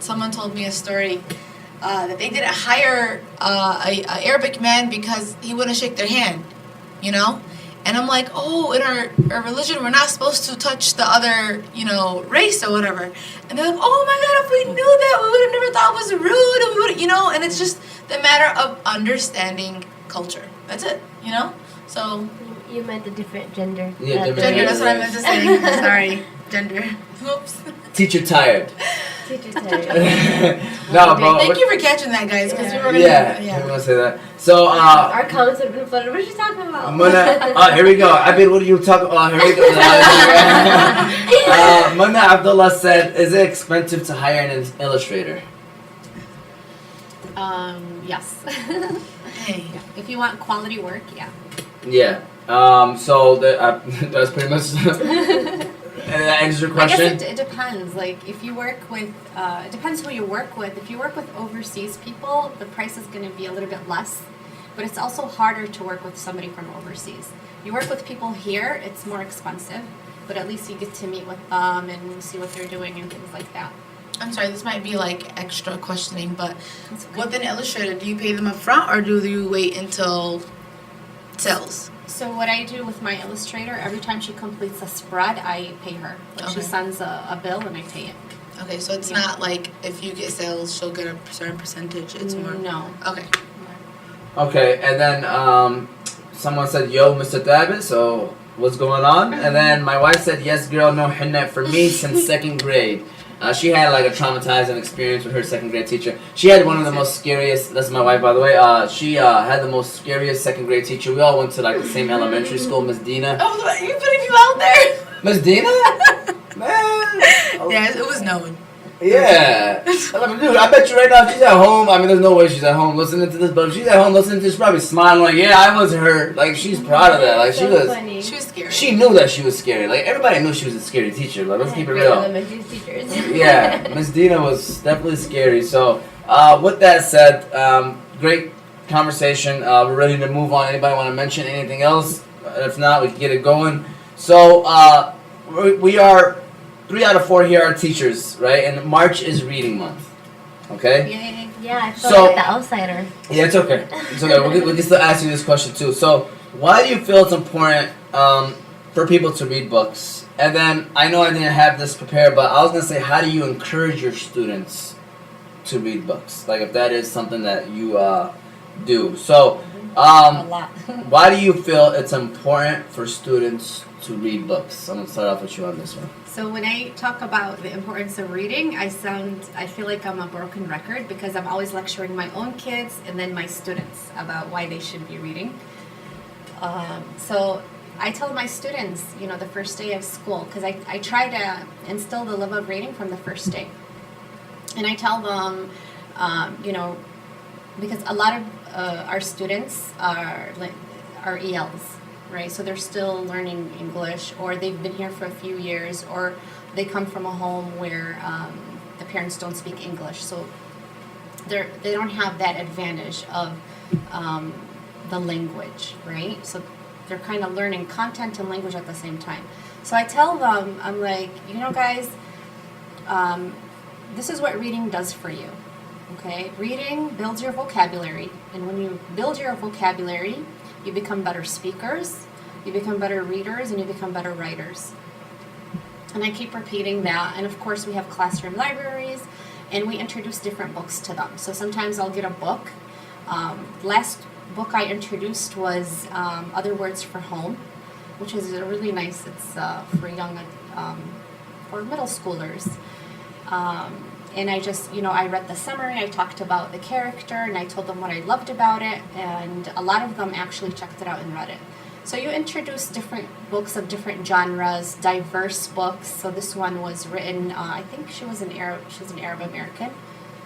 Someone told me a story that they didn't hire a Arabic man because he wouldn't shake their hand, And I'm like, oh, in our religion, we're not supposed to touch the other, race or whatever. And they're like, oh my God, if we knew that, we would have never thought it was rude. And we would, and it's just the matter of understanding culture. That's it, So. You meant a different gender. Yeah, different gender. That's what I meant to say. Sorry, gender. Oops. Teacher tired. Teacher tired. No, but thank you for catching that, guys, because we were gonna. Yeah, we're gonna say that. So our comments would have been flooded. What are you talking about? Here we go. I mean, what are you talking about? Here we go. Muna Abdullah said, "Is it expensive to hire an illustrator?" Yes. Hey. Yeah. If you want quality work, yeah. Yeah. So that's pretty much. And that answers your question. I guess it depends. Like, if you work with, it depends who you work with. If you work with overseas people, the price is going to be a little bit less. But it's also harder to work with somebody from overseas. You work with people here, it's more expensive. But at least you get to meet with them and see what they're doing and things like that. I'm sorry, this might be like extra questioning, but with an illustrator, do you pay them up front or do you wait until sales? So what I do with my illustrator, every time she completes a spread, I pay her. Like She sends a bill and I pay it. Okay, so it's not like if you get sales, she'll get a certain percentage. It's more. No. Okay. Okay, and then someone said, "Yo, Mr. Thabet, so what's going on?" And then my wife said, "Yes, girl, no henna for me since second grade." She had like a traumatizing experience with her second grade teacher. She had one of the most scariest. That's my wife, by the way. She had the most scariest second grade teacher. We all went to like the same elementary school, Miss Dina. Oh, you putting people out there? Miss Dina? Man. Yeah, it was known. Yeah. Dude, I bet you right now she's at home. I mean, there's no way she's at home listening to this, but if she's at home listening to this, she's probably smiling like, yeah, I was her. Like, she's proud of that. Like, She was scary. She knew that she was scary. Like, everybody knew she was a scary teacher. Like, let's keep it real. Elementary teachers. Yeah, Miss Dina was definitely scary. So, with that said, great conversation. We're ready to move on. Anybody want to mention anything else? If not, we can get it going. So, we are 3 out of 4 here are teachers, right? And March is reading month. Okay? Yay. Yeah, I feel So- like the outsider. Yeah, it's okay. It's okay. We can still ask you this question too. So, why do you feel it's important for people to read books? And then, I know I didn't have this prepared, but I was going to say, how do you encourage your students to read books? Like, if that is something that you do. So, A lot. why do you feel it's important for students to read books? I'm going to start off with you on this one. So when I talk about the importance of reading, I feel like I'm a broken record because I'm always lecturing my own kids and then my students about why they should be reading. So I tell my students, the first day of school, because I try to instill the love of reading from the first day. And I tell them, because a lot of our students are ELs. Right, so they're still learning English, or they've been here for a few years, or they come from a home where the parents don't speak English, so they don't have that advantage of the language, right? So they're kind of learning content and language at the same time. So I tell them, I'm like, guys, this is what reading does for you. Okay, reading builds your vocabulary, and when you build your vocabulary, you become better speakers, you become better readers, and you become better writers. And I keep repeating that. And of course, we have classroom libraries, and we introduce different books to them. So sometimes I'll get a book. Last book I introduced was Other Words for Home, which is really nice. It's for for middle schoolers. And I just, I read the summary, I talked about the character, and I told them what I loved about it, and a lot of them actually checked it out and read it. So you introduce different books of different genres, diverse books. So this one was written, I think she was an Arab American.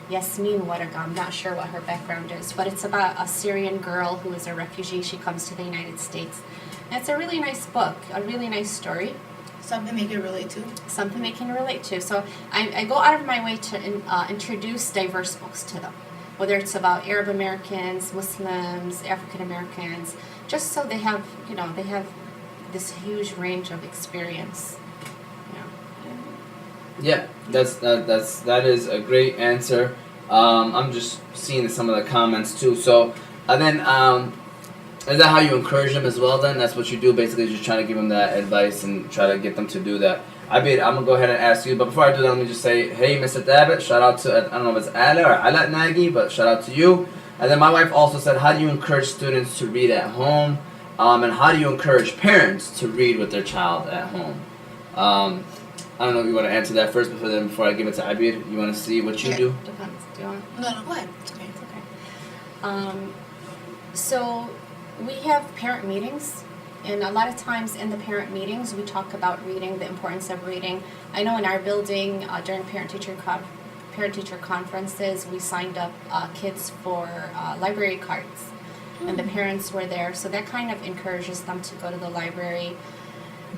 Yasmin Waraga, I'm not sure what her background is, but it's about a Syrian girl who is a refugee. She comes to the United States. And it's a really nice book, a really nice story. Something they can relate to. Something they can relate to. So I go out of my way to introduce diverse books to them, whether it's about Arab Americans, Muslims, African Americans, just so they have this huge range of experience. Yeah, that is a great answer. I'm just seeing some of the comments too. So, and then is that how you encourage them as well? Then that's what you do, basically, just trying to give them that advice and try to get them to do that. I'm gonna go ahead and ask you, but before I do that, let me just say, hey, Mr. Thabet, shout out to, I don't know if it's Ala or Ala Nagy, but shout out to you. And then my wife also said, how do you encourage students to read at home? And how do you encourage parents to read with their child at home? I don't know if you want to answer that first before I give it to Abir. You want to see what you do? Depends. Do you want? No, go ahead. It's okay. It's okay. So we have parent meetings, and a lot of times in the parent meetings we talk about reading, the importance of reading. I know in our building during parent-teacher conferences we signed up kids for library cards, and the parents were there, so that kind of encourages them to go to the library.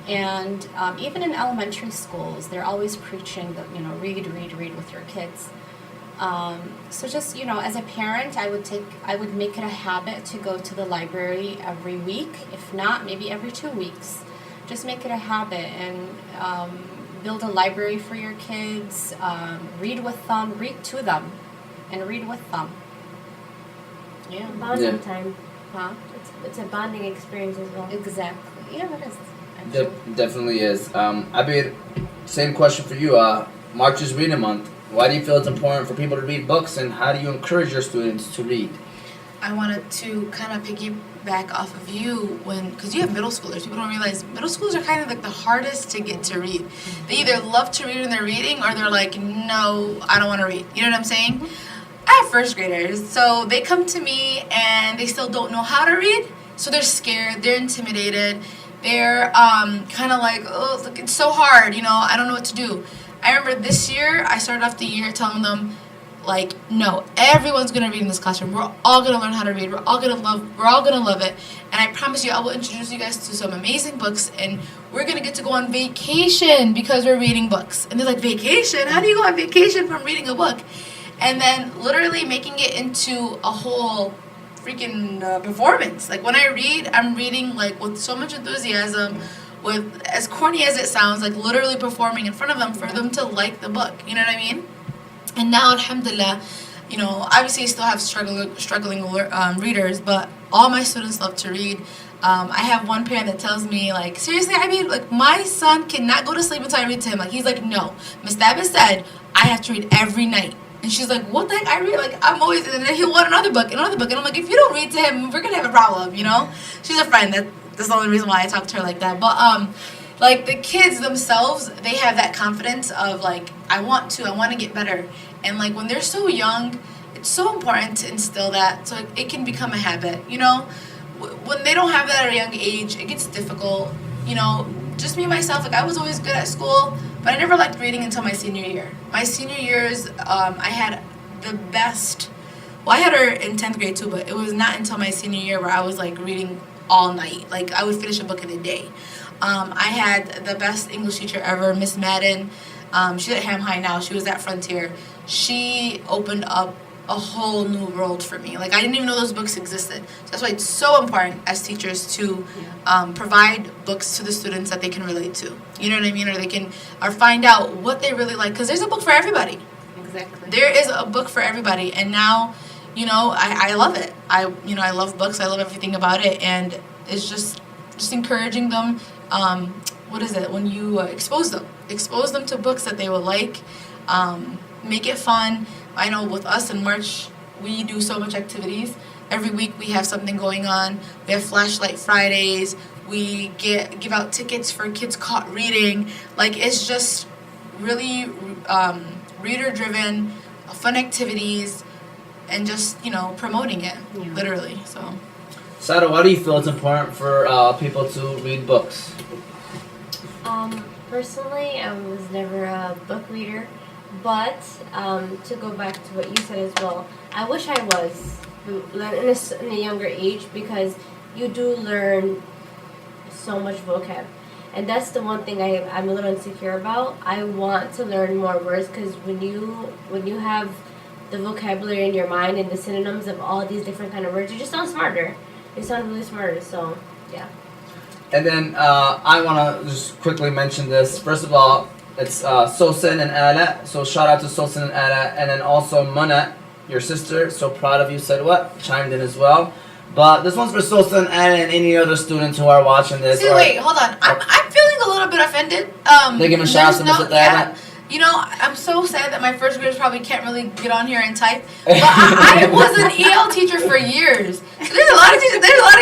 And even in elementary schools, they're always preaching that, read with your kids. So just, as a parent, I would make it a habit to go to the library every week, if not, maybe every 2 weeks. Just make it a habit and build a library for your kids, read with them, read to them, and read with them. Yeah. Bonding time. Huh? It's a bonding experience as well. Exactly. Yeah, it is. Definitely is. Abir, same question for you. March is Reading Month. Why do you feel it's important for people to read books, and how do you encourage your students to read? I wanted to kind of piggyback off of you because you have middle schoolers. People don't realize middle schoolers are kind of like the hardest to get to read. They either love to read when they're reading, or they're like, no, I don't want to read. You know what I'm saying? I have first graders, so they come to me and they still don't know how to read, so they're scared, they're intimidated. They're kind of like, oh, look, it's so hard, I don't know what to do. I remember this year, I started off the year telling them, like, no, everyone's going to read in this classroom. We're all going to learn how to read. We're all going to love it. And I promise you, I will introduce you guys to some amazing books, and we're going to get to go on vacation because we're reading books. And they're like, vacation? How do you go on vacation from reading a book? And then literally making it into a whole freaking performance. Like when I read, I'm reading like with so much enthusiasm, with as corny as it sounds, like literally performing in front of them for them to like the book. You know what I mean? And now, alhamdulillah, obviously I still have struggling readers, but all my students love to read. I have one parent that tells me, like, seriously, I mean, like, my son cannot go to sleep until I read to him. Like, he's like, no, Miss Thabet said I have to read every night. And she's like, what the heck? I read, like, I'm always, and then he'll want another book. And I'm like, if you don't read to him, we're going to have a problem, She's a friend. That's the only reason why I talk to her like that. But, like, the kids themselves, they have that confidence of, like, I want to get better. And, like, when they're so young, it's so important to instill that so it can become a habit, When they don't have that at a young age, it gets difficult, Just me, myself, like, I was always good at school, but I never liked reading until my senior year. My senior years, I had the best, well, I had her in 10th grade too, but it was not until my senior year where I was, like, reading all night. Like, I would finish a book in a day. I had the best English teacher ever, Miss Madden. She's at Ham High now. She was at Frontier. She opened up a whole new world for me. Like, I didn't even know those books existed. So that's why it's so important as teachers to provide books to the students that they can relate to. You know what I mean? Or they can, or find out what they really like. Because there's a book for everybody. Exactly. There is a book for everybody. And now, I love it. I love books. I love everything about it. And it's just encouraging them. What is it? When you expose them to books that they will like. Make it fun. I know with us in March, we do so much activities. Every week we have something going on. We have Flashlight Fridays. We give out tickets for kids caught reading. Like, it's just really reader-driven, fun activities, and just, promoting it, literally. So, Sada, why do you feel it's important for people to read books? Personally, I was never a book reader, but to go back to what you said as well, I wish I was in a younger age, because you do learn so much vocab. And that's the one thing I'm a little insecure about. I want to learn more words, because when you have the vocabulary in your mind and the synonyms of all these different kind of words, you just sound smarter. You sound really smarter. So yeah. And then I want to just quickly mention this. First of all, it's Sosen and Ala. So shout out to Sosen and Ala. And then also Mana, your sister. So proud of you, said what? Chimed in as well. But this one's for Sosen and Ala and any other students who are watching this. See, wait, hold on. I'm feeling a little bit offended. They giving shout outs to Mr. Yeah. You know, I'm so sad that my first graders probably can't really get on here and type. But I was an EL teacher for years. So there's a lot of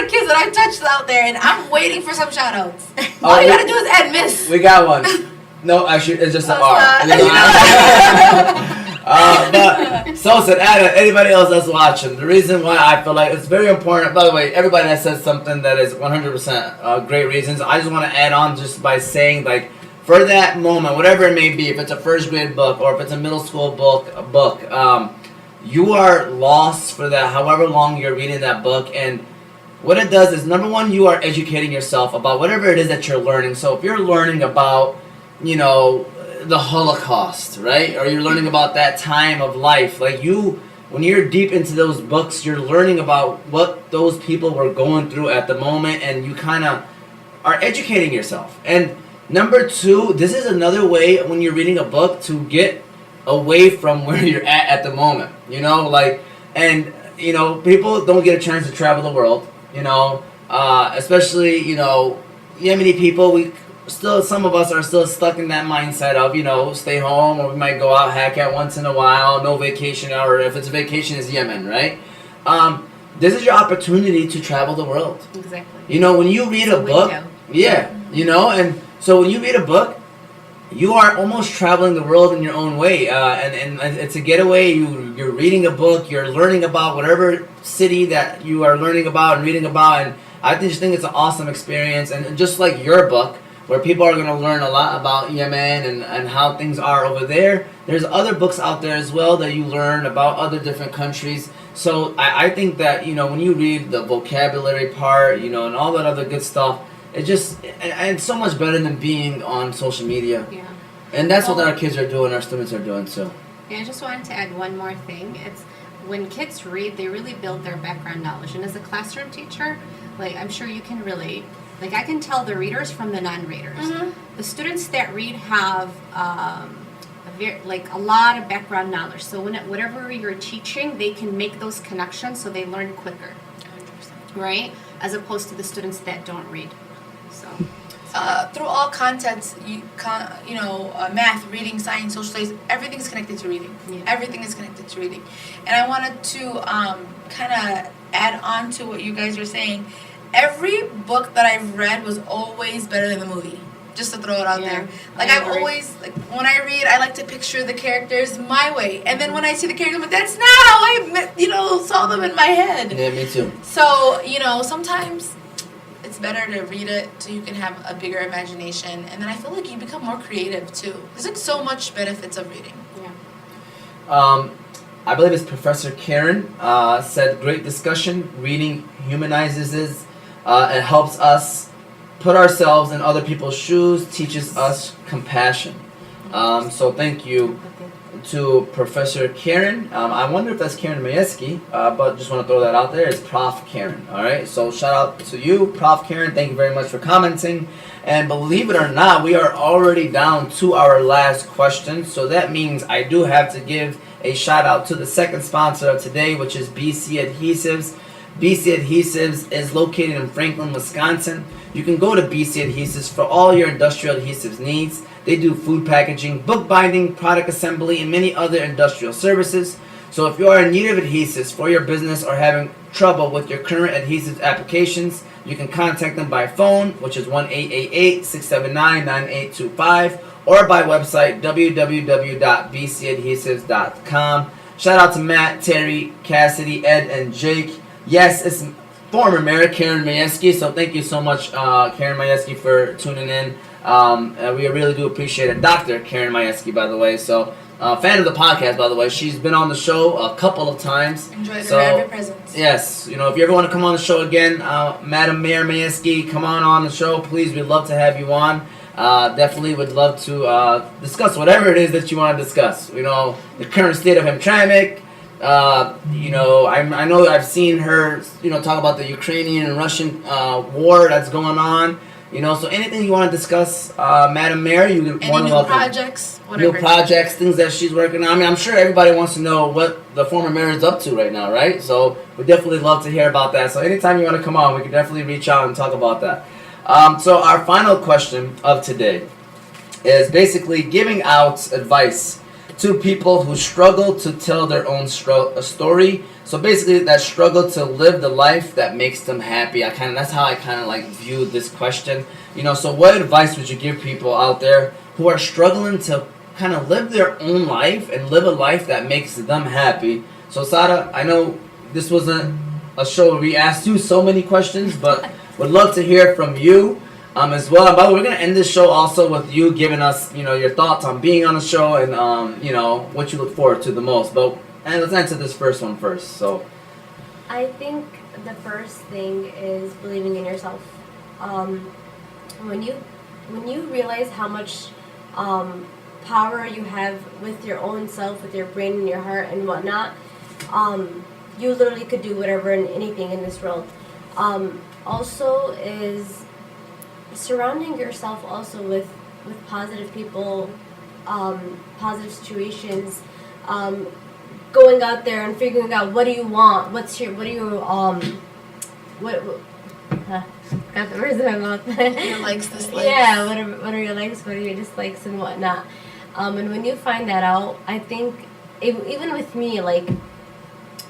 kids that I touched out there, and I'm waiting for some shout outs. All you gotta do is add miss. We got one. No, actually, it's just an R. But so said Ada, anybody else that's watching, the reason why I feel like it's very important, by the way, everybody that says something that is 100% great reasons, I just want to add on just by saying, like, for that moment, whatever it may be, if it's a first grade book or if it's a middle school book, you are lost for that however long you're reading that book. And what it does is, number one, you are educating yourself about whatever it is that you're learning. So if you're learning about, you know, the Holocaust, right? Or you're learning about that time of life, like when you're deep into those books, you're learning about what those people were going through at the moment, and you kind of are educating yourself. And number two, this is another way when you're reading a book to get away from where you're at the moment, you know, like, and, you know, people don't get a chance to travel the world, you know, especially, you know, Yemeni people, some of us are still stuck in that mindset of, you know, stay home, or we might go out, hack at once in a while, no vacation, or if it's a vacation, it's Yemen, right? This is your opportunity to travel the world. Exactly. You know, when you read a book, yeah, you know, and so when you read a book, you are almost traveling the world in your own way, and it's a getaway. You're reading a book, you're learning about whatever city that you are learning about and reading about, and I just think it's an awesome experience. And just like your book, where people are going to learn a lot about Yemen and how things are over there, there's other books out there as well that you learn about other different countries. So I think that, you know, when you read the vocabulary part, you know, and all that other good stuff, and it's so much better than being on social media. Yeah. And that's what our kids are doing, our students are doing too. Yeah, I just wanted to add one more thing. It's when kids read, they really build their background knowledge. And as a classroom teacher, like, I'm sure you can relate. Like, I can tell the readers from the non-readers. Mm-hmm. The students that read have a lot of background knowledge. So whatever you're teaching, they can make those connections, so they learn quicker. 100%. Right? As opposed to the students that don't read. So through all contents, math, reading, science, social studies, everything's connected to reading. Yeah. Everything is connected to reading. And I wanted to kind of add on to what you guys are saying. Every book that I've read was always better than the movie. Just to throw it out there. Like, I've always, like, when I read, I like to picture the characters my way. And then when I see the characters, I'm like, that's not how I, saw them in my head. Yeah, me too. So, sometimes it's better to read it so you can have a bigger imagination. And then I feel like you become more creative, too. There's, like, so much benefits of reading. Yeah. I believe it's Professor Karen said, great discussion. Reading humanizes us. It helps us put ourselves in other people's shoes, teaches us compassion. So thank you to Professor Karen. I wonder if that's Karen Majewski, but just want to throw that out there. It's Prof. Karen. All right. So shout out to you, Prof. Karen. Thank you very much for commenting. And believe it or not, we are already down to our last question. So that means I do have to give a shout out to the second sponsor of today, which is BC Adhesives. BC Adhesives is located in Franklin, Wisconsin. You can go to BC Adhesives for all your industrial adhesives needs. They do food packaging, bookbinding, product assembly, and many other industrial services. So if you are in need of adhesives for your business or having trouble with your current adhesives applications, you can contact them by phone, which is 1-888-679-9825, or by website www.bcadhesives.com. Shout out to Matt, Terry, Cassidy, Ed, and Jake. Yes, it's former mayor, Karen Majewski. So thank you so much, Karen Majewski, for tuning in. We really do appreciate it. Dr. Karen Majewski, by the way. So fan of the podcast, by the way. She's been on the show a couple of times. Enjoyed So, her every presence. yes, you know, if you ever want to come on the show again, Madam Mayor Majewski, come on the show, please. We'd love to have you on. Definitely would love to discuss whatever it is that you want to discuss. You know, the current state of Hamtramck. You know, I know I've seen her, you know, talk about the Ukrainian and Russian war that's going on. You know, so anything you want to discuss, Madam Mayor, you can. Any new projects, whatever. New projects, things that she's working on. I mean, I'm sure everybody wants to know what the former mayor is up to right now, right? So we definitely love to hear about that. So anytime you want to come on, we can definitely reach out and talk about that. So our final question of today is basically giving out advice to people who struggle to tell their own story. So basically, that struggle to live the life that makes them happy. That's how I kind of like viewed this question. You know, so what advice would you give people out there who are struggling to kind of live their own life and live a life that makes them happy? So Sada, I know this wasn't a show where we asked you so many questions, but would love to hear from you as well. And by the way, we're gonna end this show also with you giving us, you know, your thoughts on being on the show and you know, what you look forward to the most. But let's answer this first one first. So I think the first thing is believing in yourself. When you realize how much power you have with your own self, with your brain and your heart and whatnot, you literally could do whatever and anything in this world. Also is surrounding yourself also with positive people, positive situations, going out there and figuring out what do you want, got the words in my mouth. Your likes, dislikes. Yeah, what are your likes, what are your dislikes and whatnot. And when you find that out, I think even with me, like,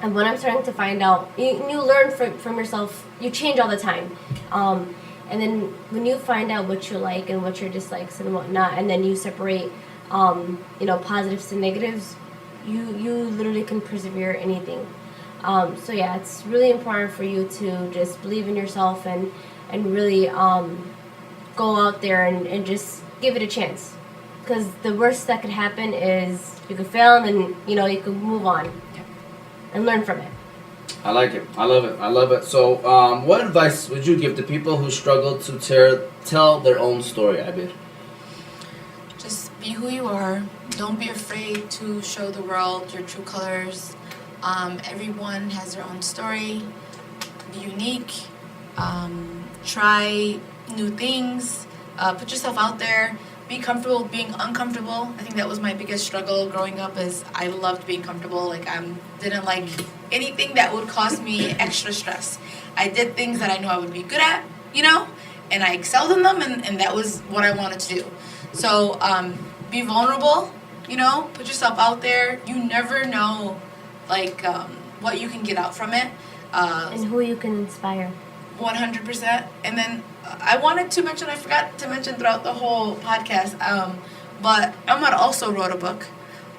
and when I'm starting to find out, you learn from yourself. You change all the time. And then when you find out what you like and what your dislikes and whatnot, and then you separate, you know, positives to negatives, you literally can persevere anything. So yeah, it's really important for you to just believe in yourself and really go out there and just give it a chance. Because the worst that could happen is you could fail and then, you know, you can move on and learn from it. I like it. I love it. I love it. So, what advice would you give to people who struggle to tell their own story, Abir? Just be who you are. Don't be afraid to show the world your true colors. Everyone has their own story. Be unique. Try new things. Put yourself out there. Be comfortable with being uncomfortable. I think that was my biggest struggle growing up, is I loved being comfortable. Like, I didn't like anything that would cause me extra stress. I did things that I knew I would be good at, you know, and I excelled in them, and that was what I wanted to do. So be vulnerable, you know, put yourself out there. You never know, like, what you can get out from it. And who you can inspire. 100%. And then I wanted to mention, I forgot to mention throughout the whole podcast, but Ahmad also wrote a book.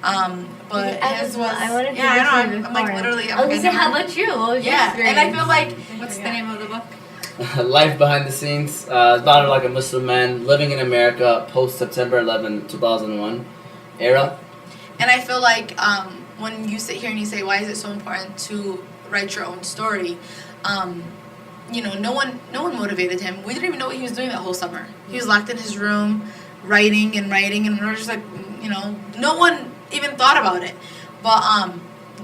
But his was, I wanted to yeah, I know, mention I'm like before. literally, I was gonna say, how about you? What was your yeah, experience? and I feel like, What's the name of the book? Life behind the scenes. It's about like a Muslim man living in America post September 11, 2001 era. and I feel like when you sit here and you say, why is it so important to write your own story? You know, no one motivated him. We didn't even know what he was doing that whole summer. He was locked in his room, writing, and we were just like, you know, no one even thought about it. But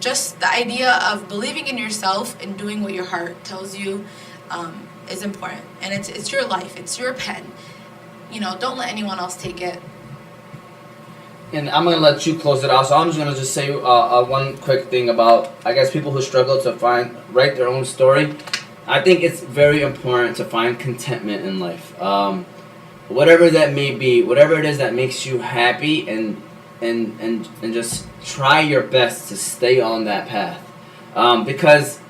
just the idea of believing in yourself and doing what your heart tells you is important. And it's your life. It's your pen. You know, don't let anyone else take it. And I'm going to let you close it out. So I'm just going to just say one quick thing about, I guess, people who struggle to write their own story. I think it's very important to find contentment in life. Whatever that may be, whatever it is that makes you happy, and just try your best to stay on that path. Because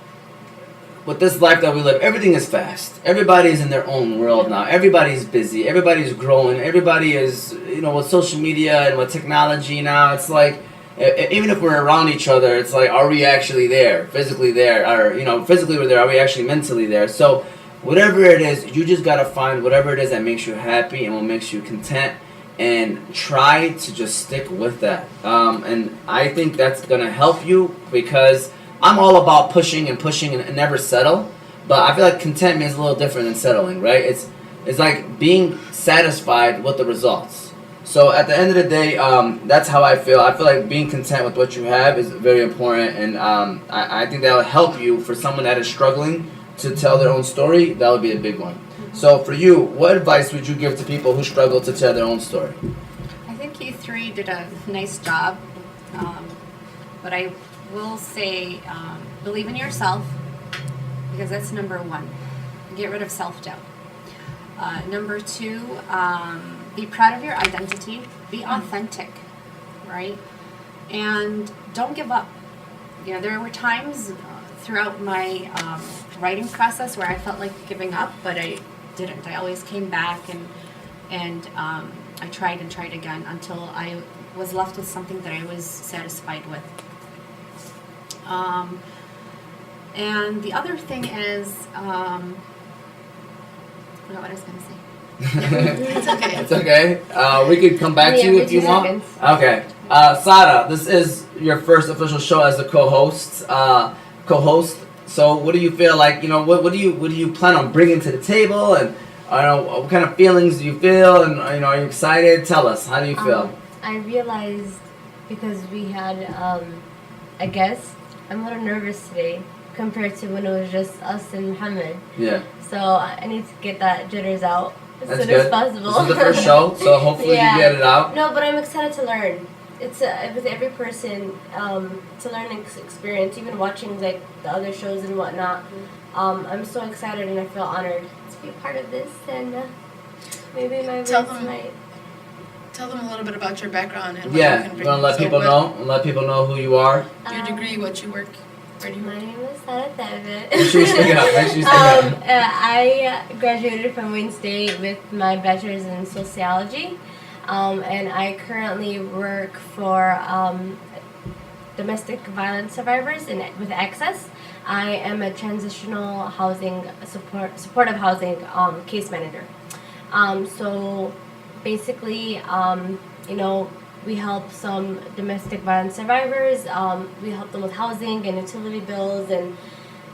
with this life that we live, everything is fast. Everybody is in their own world now. Everybody's busy. Everybody's growing. Everybody is, you know, with social media and with technology now, it's like even if we're around each other, it's like, are we actually there, physically there, or physically we're there, are we actually mentally there? So whatever it is, you just gotta find whatever it is that makes you happy and what makes you content, and try to just stick with that. And I think that's gonna help you, because I'm all about pushing and never settle. But I feel like contentment is a little different than settling, right? It's like being satisfied with the results. So at the end of the day, that's how I feel. I feel like being content with what you have is very important, and I think that will help you. For someone that is struggling to tell their own story, that would be a big one. So for you, what advice would you give to people who struggle to tell their own story? I think you three did a nice job, but I will say believe in yourself, because that's number one. Get rid of self-doubt. Number two, be proud of your identity. Be authentic, right? And don't give up. There were times throughout my writing process where I felt like giving up, but I didn't. I always came back and I tried and tried again until I was left with something that I was satisfied with. And the other thing is, I forgot what I was going to say. It's okay. It's okay. We could come back to you if you want. Seconds. Okay. Sada, this is your first official show as a co-host. So what do you feel like? What do you plan on bringing to the table? And what kind of feelings do you feel? And are you excited? Tell us. How do you feel? I realized, because we had a guest, I'm a little nervous today compared to when it was just us and Muhammad. Yeah. So I need to get that jitters out as That's soon good. as possible. This is the first show, so hopefully Yeah. you get it out. No, but I'm excited to learn. It's with every person to learn and experience, even watching like the other shows and whatnot. I'm so excited and I feel honored to be a part of this, and maybe my Tell words them. might. Tell them a little bit about your background and what Yeah, you can you bring. want to let So people what- know? Let people know who you are. Your degree, what you work, where do you My work? name is Sana'a Thabet. Make sure you speak up. Make sure you speak up. I graduated from Wayne State with my bachelor's in sociology, and I currently work for domestic violence survivors with Access. I am a transitional housing supportive housing case manager. So basically, we help some domestic violence survivors. We help them with housing and utility bills and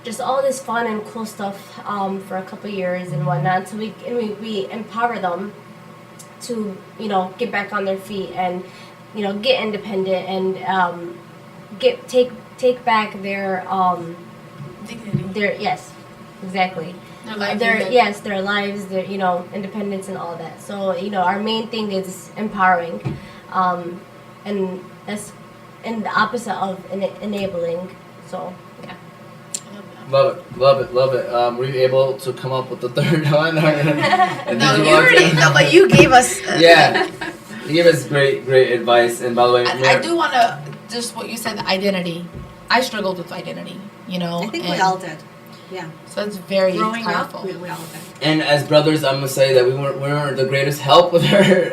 just all this fun and cool stuff for a couple years and whatnot. So we empower them to get back on their feet and get independent and take back their Dignity. yes, exactly. Their livelihood. Their lives, their independence and all that. So our main thing is empowering, and that's in the opposite of enabling. So yeah. Love it. Were you able to come up with the third one? No, you already. No, but you gave us. Yeah, you gave us great advice. And by the way, I do want to just what you said. The identity. I struggled with identity. I think we all did. Yeah. So it's very Growing powerful. up, we all did. And as brothers, I'm gonna say that we weren't the greatest help with her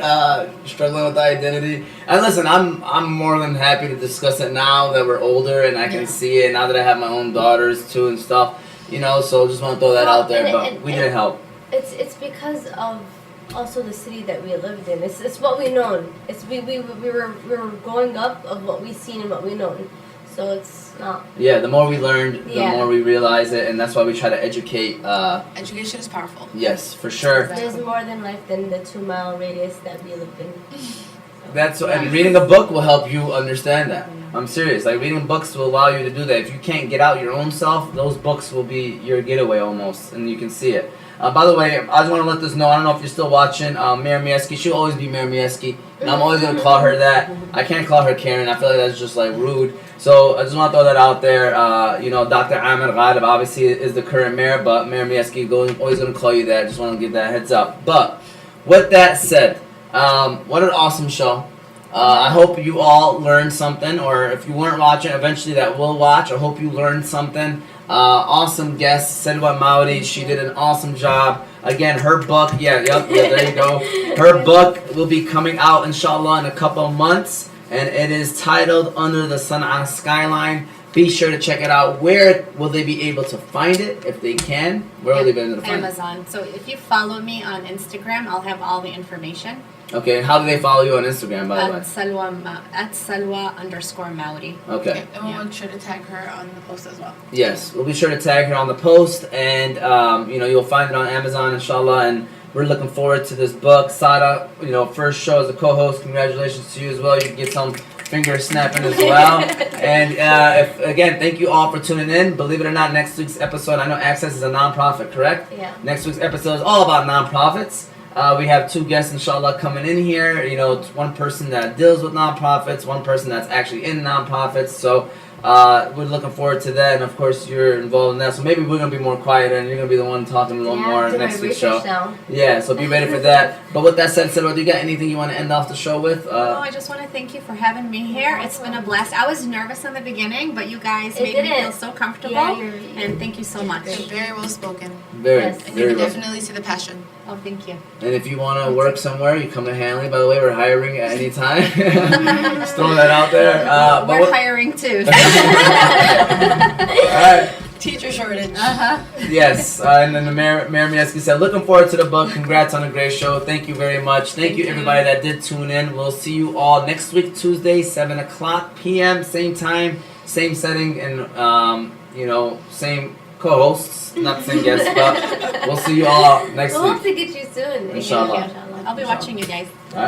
struggling with identity. And listen, I'm more than happy to discuss it now that we're older and I can see it. Now that I have my own daughters too and stuff, so just want to throw that out there. But we didn't help. It's because of also the city that we lived in. It's what we known. It's we were growing up of what we seen and what we known. So it's not. Yeah, the more we learned, the more we realize it, and that's why we try to educate. Education is powerful. Yes, for sure. There's more than life than the 2-mile radius that we lived in. And reading a book will help you understand that. I'm serious. Like reading books will allow you to do that. If you can't get out your own self, those books will be your getaway almost, and you can see it. By the way, I just want to let this know. I don't know if you're still watching. Mayor Mieski, she'll always be Mayor Mieski, and I'm always gonna call her that. I can't call her Karen. I feel like that's just like rude. So I just want to throw that out there. Dr. Amir Ghalib obviously is the current mayor, but Mayor Mieski always gonna call you that. I just want to give that heads up. But with that said, what an awesome show. I hope you all learned something, or if you weren't watching, eventually that will watch. I hope you learned something. Awesome guest, Salwa Mawari. She did an awesome job. Again, her book, there you go. Her book will be coming out, inshallah, in a couple of months. and it is titled Under the Sana'a Skyline. Be sure to check it out. Where will they be able to find it if they can? Where will they be able to find Amazon. So if you follow me on Instagram, I'll have all the information. it? Okay, how do they follow you on Instagram, by the way? At Salwa_Mawari. Okay. And we'll make sure to tag her on the post as well. Yes, we'll be sure to tag her on the post, and you'll find it on Amazon, inshallah. And we're looking forward to this book. Sada, first show as a co-host. Congratulations to you as well. You can get some finger snapping as well. And again, thank you all for tuning in. Believe it or not, next week's episode, I know Access is a nonprofit, correct? Yeah. Next week's episode is all about nonprofits. We have 2 guests, inshallah, coming in here. It's one person that deals with nonprofits, one person that's actually in nonprofits. So we're looking forward to that. And of course, you're involved in that. So maybe we're going to be more quieter and you're going to be the one talking a little more do next my week's show. research now. Yeah, so be ready for that. But with that said, Salwa, do you got anything you want to end off the show with? I just want to thank you for having me here. It's been a blast. I was nervous in the beginning, but you guys made me feel so comfortable. Yeah, and thank you so much. You're very well spoken. Very, Yes. And you very can well. definitely see the passion. Oh, thank you. And if you want to work somewhere, you come to Hanley. By the way, we're hiring at any time. Just throwing that out there. We're hiring too. All right. Teacher shortage. Yes. And then the Mayor Mieski said, looking forward to the book. Congrats on a great show. Thank you very much. Thank you, everybody that did tune in. We'll see you all next week, Tuesday, 7 o'clock p.m., same time, same setting, and, same co-hosts, not the same guests, but we'll see you all next We'll week. hope to get you soon. Inshallah. Inshallah. I'll be watching you guys.